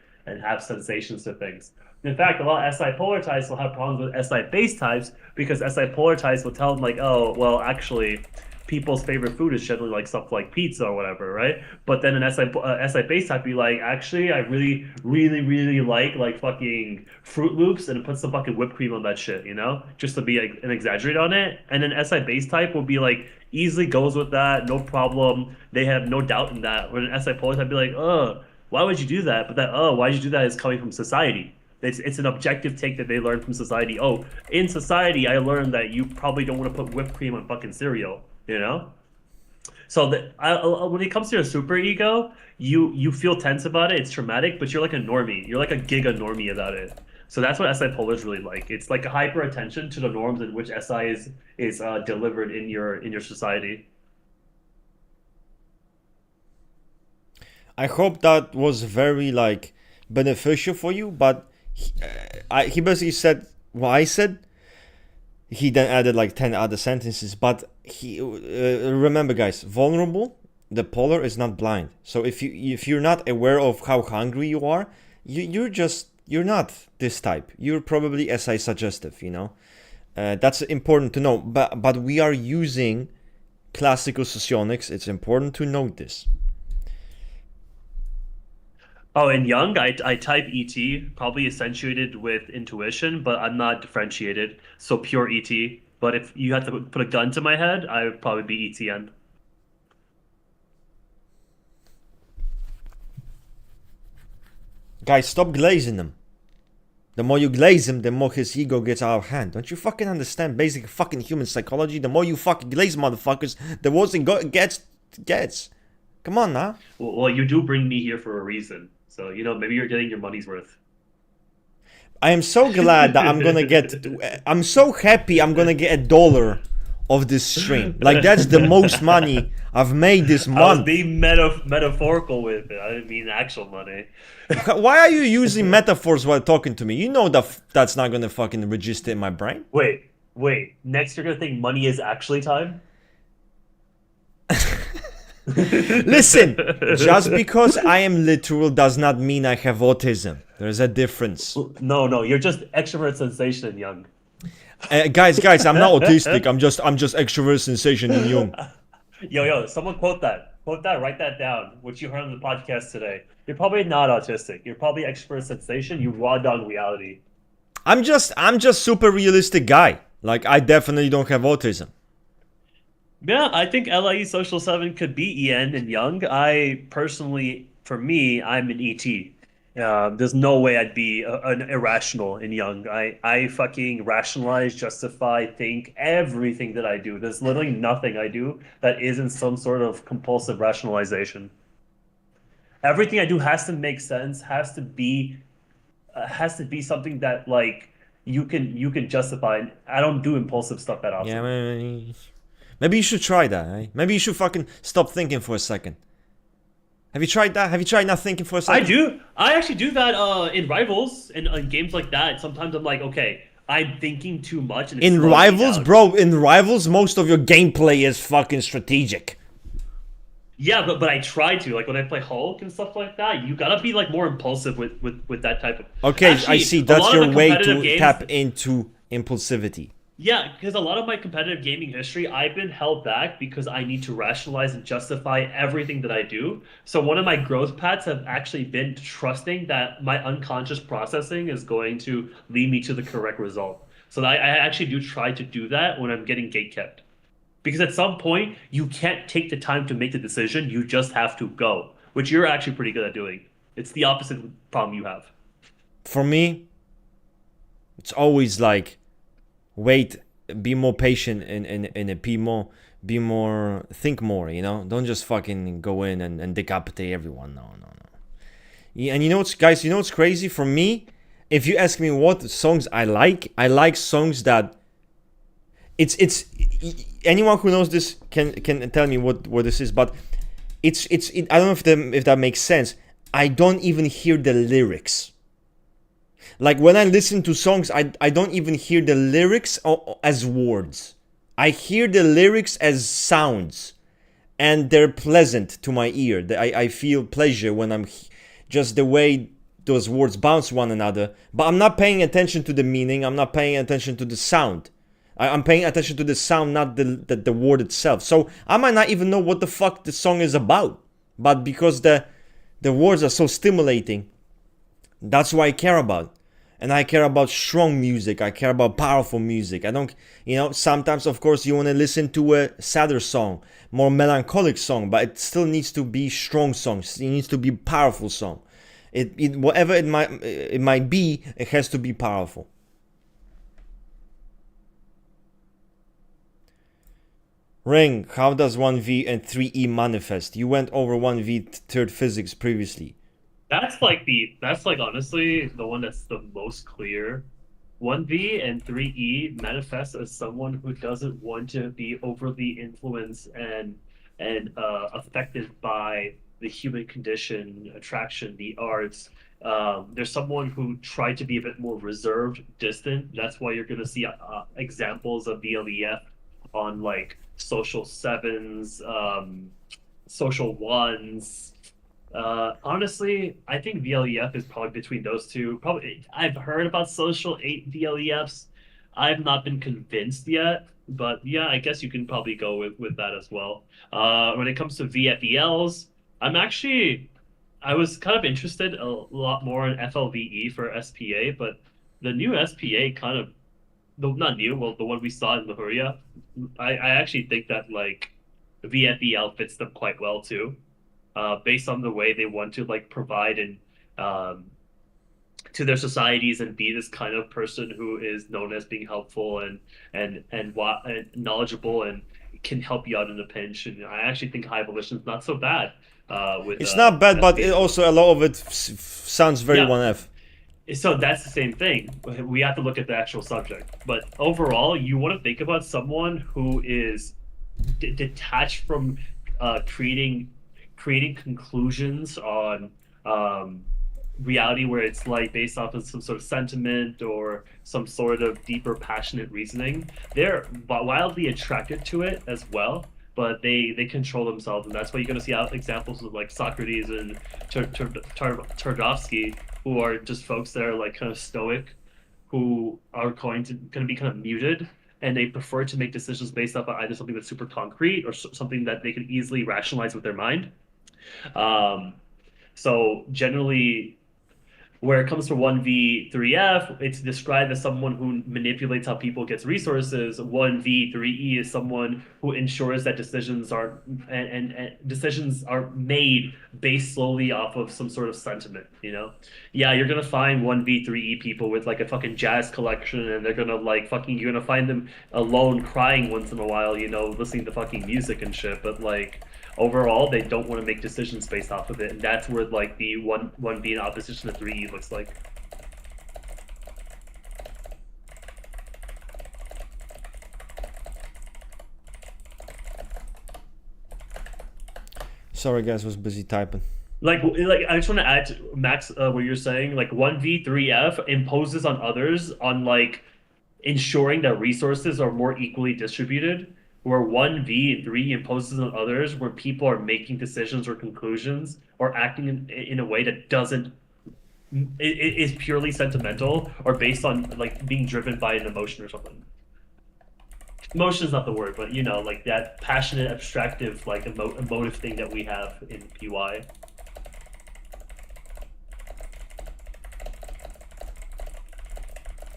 have sensations to things. In fact, a lot of SI polar types will have problems with SI base types because SI polar types will tell them like, oh, well, actually, people's favorite food is generally like stuff like pizza or whatever, right? But then an SI base type be like, actually, I really, really, really like fucking Fruit Loops and put some fucking whipped cream on that shit, just to be like and exaggerate on it. And then SI base type will be like easily goes with that, no problem. They have no doubt in that. When an SI polar type be like, why would you do that? But that, why did you do that is coming from society. It's an objective take that they learned from society. Oh, in society, I learned that you probably don't want to put whipped cream on fucking cereal. So when it comes to your super ego, you feel tense about it. It's traumatic, but you're like a normie. You're like a giga normie about it. So that's what SI polar is really like. It's like a hyper attention to the norms in which SI is delivered in your society. I hope that was very like beneficial for you, but he basically said what I said. He then added like 10 other sentences, but he remember, guys, vulnerable, the polar is not blind. So if you're not aware of how hungry you are, you're not this type. You're probably SI suggestive, that's important to know. But we are using classical socionics. It's important to note this. Oh, in Jung, I type ET, probably accentuated with intuition, but I'm not differentiated, so pure ET. But if you had to put a gun to my head, I would probably be ETN. Guys, stop glazing him. The more you glaze him, the more his ego gets out of hand. Don't you fucking understand basic fucking human psychology? The more you fucking glaze motherfuckers, the worse it gets. Come on now. Well, you do bring me here for a reason. So, maybe you're getting your money's worth. I am so glad that I'm so happy I'm gonna get $1 of this stream. Like, that's the most money I've made this month. I was being metaphorical with it. I didn't mean actual money. Why are you using metaphors while talking to me? You know that's not gonna fucking register in my brain. Wait. Next you're gonna think money is actually time? Listen, just because I am literal does not mean I have autism. There's a difference. No, you're just extrovert sensation in Jung. Guys, I'm not autistic. I'm just extrovert sensation in Jung. Yo, someone quote that. Write that down. What you heard on the podcast today. You're probably not autistic. You're probably extrovert sensation. You raw dog reality. I'm just super realistic guy. Like, I definitely don't have autism. Yeah, I think LIE Social 7 could be EN and Jung. I personally, for me, I'm an ET. There's no way I'd be an irrational in young. I fucking rationalize, justify, think everything that I do. There's literally nothing I do that isn't some sort of compulsive rationalization. Everything I do has to make sense, has to be something that like you can justify. I don't do impulsive stuff that Yeah, often. maybe you should try that. Eh? Maybe you should fucking stop thinking for a second. Have you tried that? Have you tried not thinking for a I second? do. I actually do that in Rivals and in games like that. Sometimes I'm like, okay, I'm thinking too much and it's In slowing me Rivals, down. bro, in Rivals, most of your gameplay is fucking strategic. Yeah, but I try to like when I play Hulk and stuff like that. You gotta be like more impulsive with that type of. Okay, I Actually, see. a That's lot of your the way competitive to games. tap into impulsivity. Yeah, because a lot of my competitive gaming history, I've been held back because I need to rationalize and justify everything that I do. So one of my growth paths have actually been trusting that my unconscious processing is going to lead me to the correct result. So I actually do try to do that when I'm getting gate kept. Because at some point, you can't take the time to make the decision. You just have to go, which you're actually pretty good at doing. It's the opposite problem you have. For me, it's always like wait, be more patient and be more, think more, you know? Don't just fucking go in and decapitate everyone. No, no, no. Yeah, and you know what's, guys, you know what's crazy? For me, if you ask me what songs I like songs that it's anyone who knows this can tell me what this is, but I don't know if that makes sense. I don't even hear the lyrics. Like when I listen to songs, I don't even hear the lyrics as words. I hear the lyrics as sounds, and they're pleasant to my ear. I feel pleasure when just the way those words bounce one another. But I'm not paying attention to the meaning. I'm not paying attention to the sound. I'm paying attention to the sound, not the word itself. So I might not even know what the fuck the song is about. But because the words are so stimulating, that's what I care about. And I care about strong music. I care about powerful music. I don't, sometimes, of course, you want to listen to a sadder song, more melancholic song, but it still needs to be strong songs. It needs to be powerful song. Whatever it might be, it has to be powerful. Ring, how does 1v and 3e manifest? You went over 1v third physics previously. That's like honestly the one that's the most clear. 1V and 3E manifest as someone who doesn't want to be overly influenced and affected by the human condition, attraction, the arts. There's someone who tried to be a bit more reserved, distant. That's why you're going to see examples of VLEF on like social sevens, social ones. Honestly, I think VLEF is probably between those two. Probably, I've heard about Social 8 VLEFs. I've not been convinced yet, but yeah, I guess you can probably go with that as well. When it comes to VFELs, I was kind of interested a lot more in FLVE for SPA, but the new SPA kind of, no, not new, well, the one we saw in Lahuria, I actually think that like VFEL fits them quite well too, based on the way they want to like provide and um, to their societies and be this kind of person who is known as being helpful and knowledgeable and can help you out in a pinch. And I actually think High Evolution is not so bad with It's not bad, but SPA as well. also a lot of it sounds very Yeah, 1F. so that's the same thing. We have to look at the actual subject. But overall, you want to think about someone who is detached from creating conclusions on um, reality, where it's like based off of some sort of sentiment or some sort of deeper, passionate reasoning. They're wildly attracted to it as well. But they control themselves, and that's why you're going to see examples of like Socrates and Tverdovsky, who are just folks that are like kind of stoic, who are going to be kind of muted, and they prefer to make decisions based off of either something that's super concrete or something that they can easily rationalize with their mind. Um, so generally, Where it comes to 1v3F, it's described as someone who manipulates how people gets resources. 1v3E is someone who ensures that decisions are and decisions are made based solely off of some sort of sentiment, you know? Yeah, you're gonna find 1v3E people with like a fucking jazz collection and they're gonna like fucking you're gonna find them alone crying once in a while, you know, listening to fucking music and shit, but like overall they don't want to make decisions based off of it, and that's where like the one being opposition to 3E looks like. Sorry, guys, was busy typing. Like I just want to add to Max what you're saying. Like 1v3F imposes on others on like ensuring that resources are more equally distributed, where 1v3 imposes on others where people are making decisions or conclusions or acting in a way that doesn't it is purely sentimental or based on like being driven by an emotion or something. Emotion is not the word, but you know, like that passionate, abstractive, like emotive thing that we have in PY.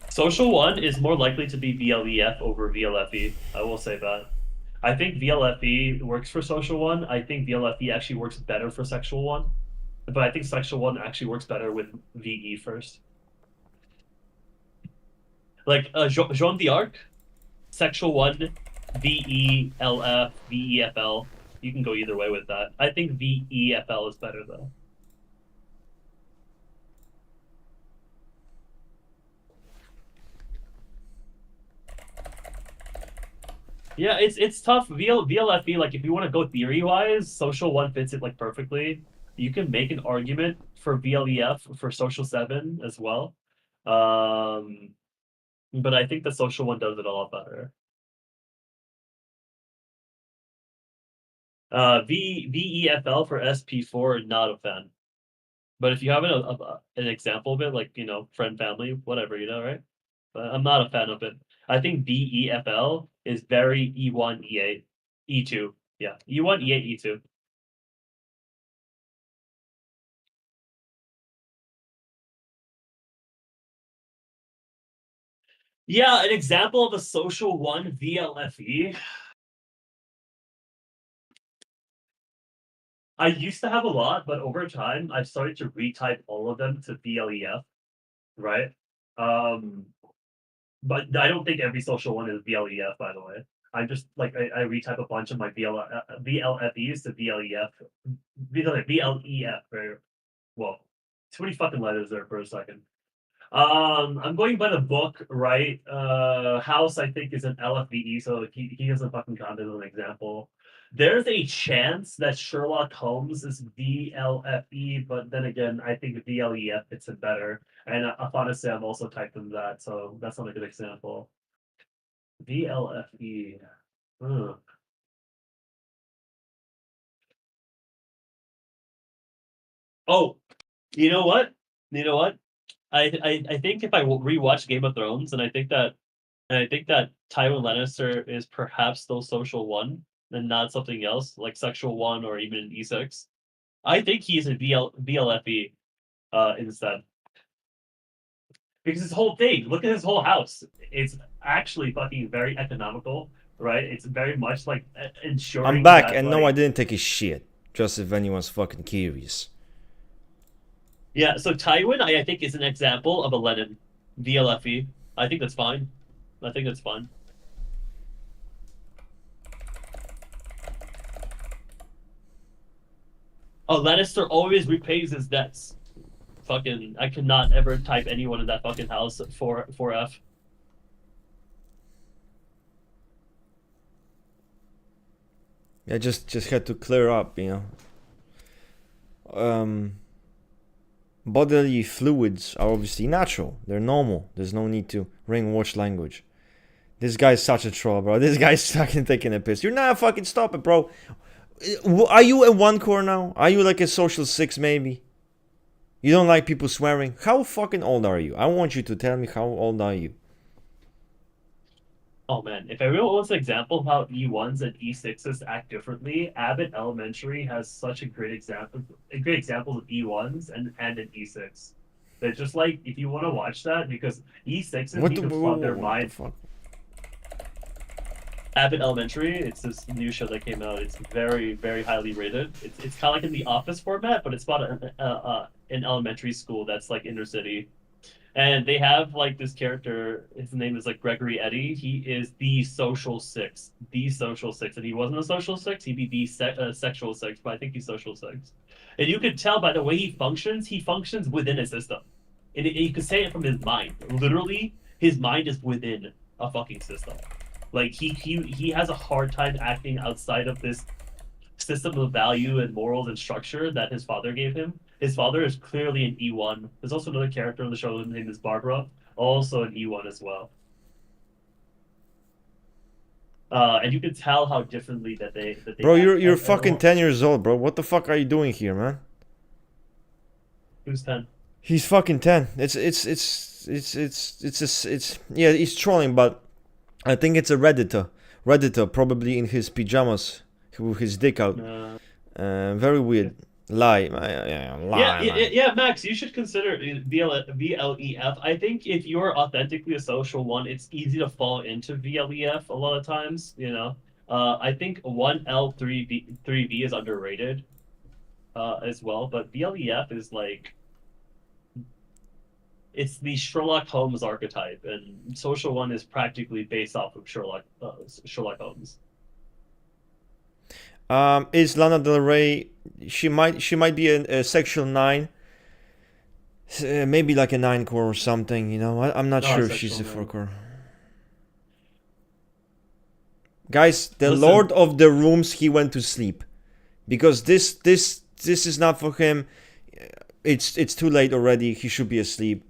Social one is more likely to be VLEF over VLFE. I will say that. I think VLFE works for social one. I think VLFE actually works better for sexual one. But I think sexual one actually works better with VE first. Like Jean d'Arc, sexual one, VELF, VEFL. You can go either way with that. I think VEFL is better though. Yeah, it's tough. VLFE, like if you want to go theory wise, social one fits it like perfectly. You can make an argument for VLEF for social seven as well. But I think the social one does it a lot better. VEFL for SP4, not a fan. But if you have an example of it, like you know, friend, family, whatever, you know, right? But I'm not a fan of it. I think BEFL is very E1, E8, E2. Yeah, E1, E8, E2. Yeah, an example of a social one VLFE. I used to have a lot, but over time I've started to retype all of them to VLEF, right? Um, but I don't think every social one is VLEF, by the way. I just like I retype a bunch of my VLFEs to VLEF, VLEF. Very well. Too many fucking letters there for a second. I'm going by the book, right? House, I think, is an LFVE, so he doesn't fucking count as an example. There's a chance that Sherlock Holmes is VLFE, but then again, I think VLEF fits it better. And honestly, I've also typed in that, so that's not a good example. VLFE. Ugh. Oh, you know what? You know what? I think if I rewatch Game of Thrones, and I think that Tywin Lannister is perhaps still social one and not something else like sexual one or even an E6. I think he's a VLFE instead. Because his whole thing, look at his whole house. It's actually fucking very economical, right? It's very much like I'm ensuring back, that and no, I like didn't take his shit. Just if anyone's fucking curious. yeah, so Tywin I think is an example of a Lenin VLFE. I think that's fine. I think that's fine. Oh, Lannister always repays his debts. Fucking, I cannot ever type anyone in that fucking house for F. Yeah, just had to clear up, you know. Bodily fluids are obviously natural. They're normal. There's no need to ring watch language. This guy's such a troll, bro. This guy's fucking taking a piss. You're not fucking stop it, bro. Are you a one core now? Are you like a social six maybe? You don't like people swearing? How fucking old are you? I want you to tell me how old are you? Oh man, if everyone wants an example of how E1s and E6s act differently, Abbott Elementary has such a great example, great examples of E1s and an E6. It's just like if you want to watch that because E6s What need the to flood their what the mind. fuck? Abbott Elementary, it's this new show that came out. It's very, very highly rated. It's kind of like in the Office format, but it's about an elementary school that's like inner city. And they have like this character. His name is like Gregory Eddy. He is the social six, the social six. And he wasn't a social six. He'd be the sexual six, but I think he's social six. And you could tell by the way he functions. He functions within a system, and you could say it from his mind. Literally, his mind is within a fucking system. Like he has a hard time acting outside of this system of value and morals and structure that his father gave him. His father is clearly an E1. There's also another character on the show named is Barbara, also an E1 as well. And you can tell how differently that they Bro, act. you're fucking 10 years old, bro. What the fuck are you doing here, man? Who's 10? He's fucking 10. It's yeah, he's trolling, but I think it's a Redditor probably in his pajamas with his dick out. Very weird. Lie. Yeah, Max, you should consider VLEF. I think if you're authentically a social one, it's easy to fall into VLEF a lot of times, you know. I think 1L3B is underrated as well, but VLEF is like it's the Sherlock Holmes archetype, and Social One is practically based off of Sherlock Holmes. Is Lana Del Rey? She might be a sexual 9. Maybe like a 9 core or something. You know, I'm not sure if she's a 4 core. Guys, the Listen. Lord of the Rooms, he went to sleep because this is not for him. It's too late already. He should be asleep.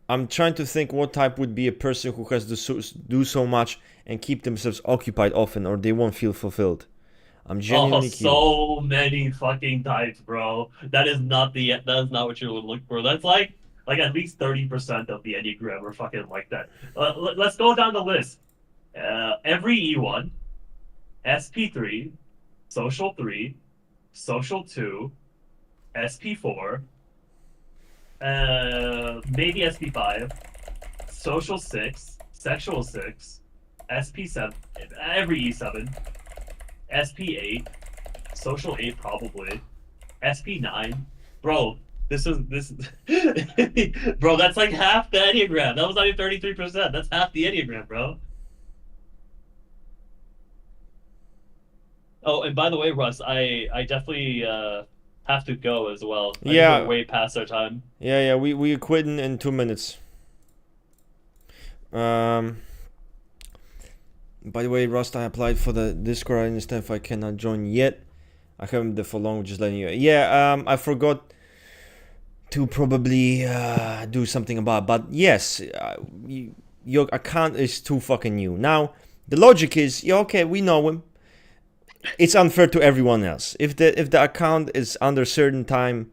I'm trying to think what type would be a person who has to do so much and keep themselves occupied often, or they won't feel fulfilled. I'm genuinely curious. So many fucking types, bro. That is not what you would look for. That's like at least 30% of the Enneagram are fucking like that. Let's go down the list. Every E1, SP3, Social 3, Social 2, SP4, maybe SP5, Social 6, Sexual 6, SP7, every E7, SP8, Social 8 probably, SP9. Bro, this bro, that's like half the Enneagram. That was not even 33%. That's half the Enneagram, bro. Oh, and by the way, Russ, I definitely have to go as well. I think we're way past our time. Yeah, we quitting in 2 minutes. By the way, Rust, I applied for the Discord. I understand if I cannot join yet. I haven't been for long, just letting you. Yeah, I forgot to probably do something about it. But yes, your account is too fucking new. Now, the logic is, yeah, okay, we know him. It's unfair to everyone else. If the account is under certain time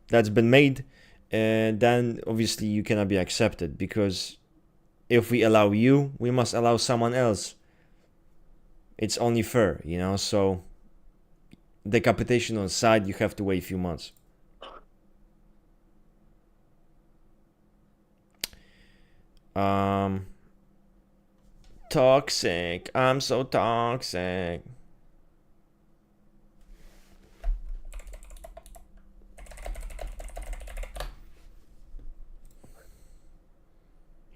that's been made, then obviously you cannot be accepted, because if we allow you, we must allow someone else. It's only fair, you know. So decapitation on side, you have to wait a few months. Toxic. I'm so toxic.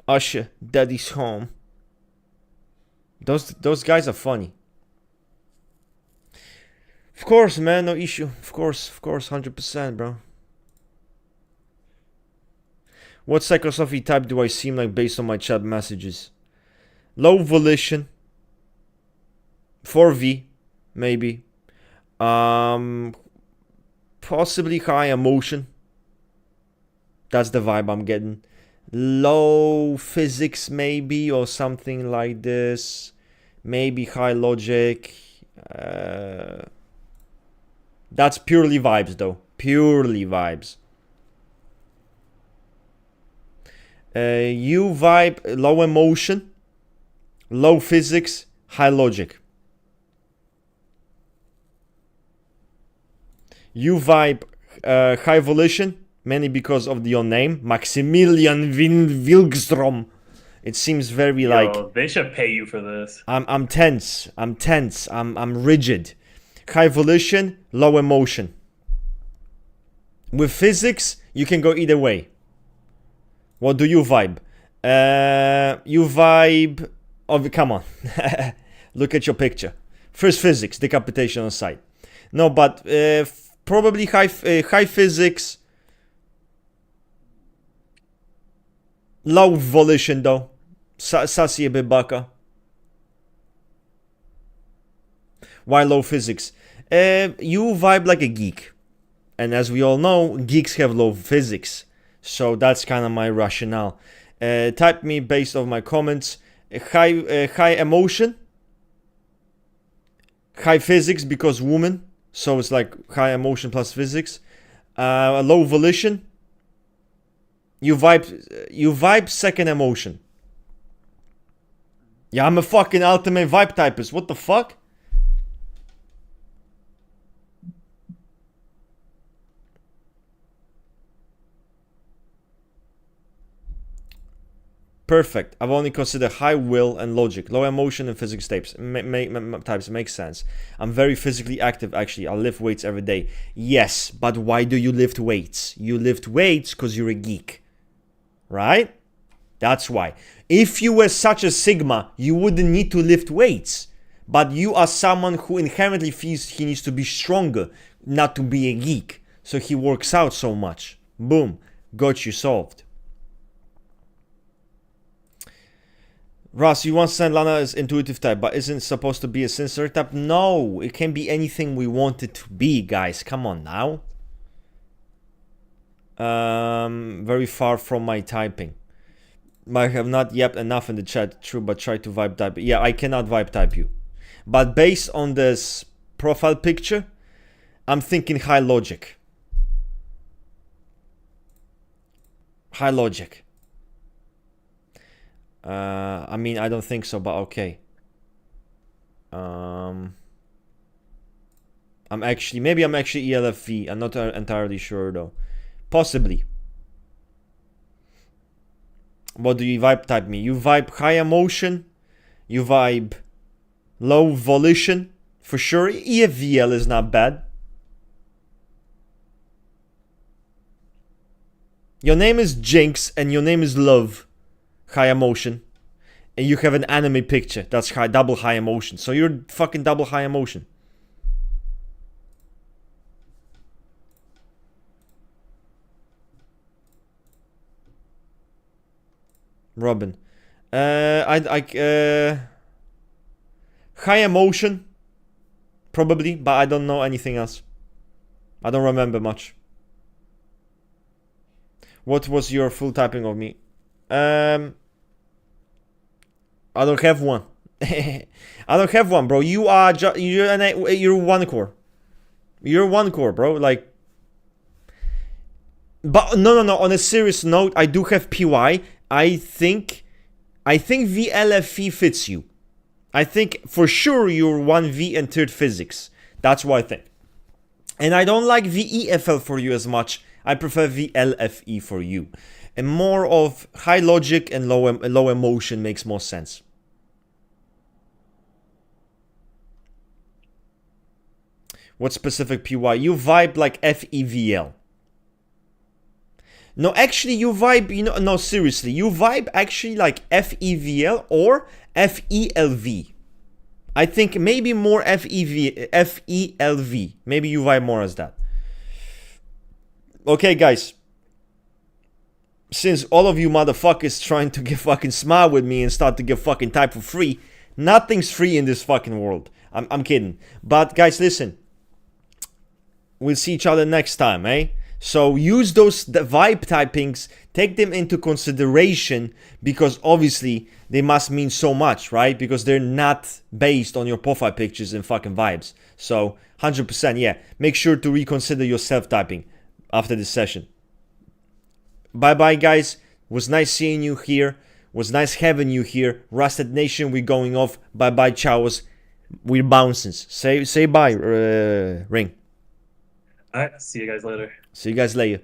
Usher, Daddy's home. Those guys are funny. Of course, man, no issue. Of course, 100%, bro. What psychosophy type do I seem like based on my chat messages? Low volition. 4V, maybe. Possibly high emotion. That's the vibe I'm getting. Low physics maybe, or something like this. Maybe high logic. That's purely vibes though. Purely vibes. You vibe low emotion, low physics, high logic. You vibe high volition, mainly because of your name, Maximilian Wilgstrom. It seems very like Yo, they should pay you for this. I'm tense. I'm rigid. High volition, low emotion. With physics, you can go either way. What do you vibe? You vibe. Oh, come on. Look at your picture. First physics, decapitation on sight. No, but probably high physics. Low volition though. Sassy a bit baka. Why low physics? You vibe like a geek. And as we all know, geeks have low physics. So that's kind of my rationale. Type me based on my comments. High emotion. High physics because woman. So it's like high emotion plus physics. Low volition. You vibe second emotion. Yeah, I'm a fucking ultimate vibe typist. What the fuck? Perfect. I've only considered high will and logic. Low emotion and physics types. Types makes sense. I'm very physically active actually. I lift weights every day. Yes, but why do you lift weights? You lift weights because you're a geek. Right? That's why. If you were such a Sigma, you wouldn't need to lift weights. But you are someone who inherently feels he needs to be stronger, not to be a geek. So he works out so much. Boom. Got you solved. Ross, you once said Lana is intuitive type, but isn't supposed to be a sensor type? No, it can be anything we want it to be, guys. Come on now. Very far from my typing. Might have not yet enough in the chat, true, but try to vibe type. Yeah, I cannot vibe type you. But based on this profile picture, I'm thinking high logic. High logic. I mean, I don't think so, but okay. I'm actually ELFV. I'm not entirely sure though. Possibly. What do you vibe type me? You vibe high emotion. You vibe low volition. For sure. EFVL is not bad. Your name is Jinx and your name is Love. High emotion. And you have an anime picture. That's double high emotion. So you're fucking double high emotion. Robin. High emotion. Probably, but I don't know anything else. I don't remember much. What was your full typing of me? I don't have one. I don't have one, bro. You're one core. You're one core, bro. Like, but no. On a serious note, I do have PY. I think VLFE fits you. I think for sure you're 1V and third physics. That's what I think. And I don't like VEFL for you as much. I prefer VLFE for you. And more of high logic and low emotion makes more sense. What specific PY? You vibe like FEVL. No, actually you vibe, no, seriously. You vibe actually like FEVL or FELV. I think maybe more FELV. Maybe you vibe more as that. Okay, guys. Since all of you motherfuckers trying to get fucking smart with me and start to get fucking type for free, nothing's free in this fucking world. I'm kidding. But guys, listen. We'll see each other next time, eh? So use the vibe typings, take them into consideration because obviously they must mean so much, right? Because they're not based on your profile pictures and fucking vibes. So 100%, yeah. Make sure to reconsider your self-typing after this session. Bye-bye, guys. Was nice seeing you here. Was nice having you here. Rusted Nation, we're going off. Bye-bye, chows. We're bouncing. Say bye, Ring. All right, see you guys later. See you guys later.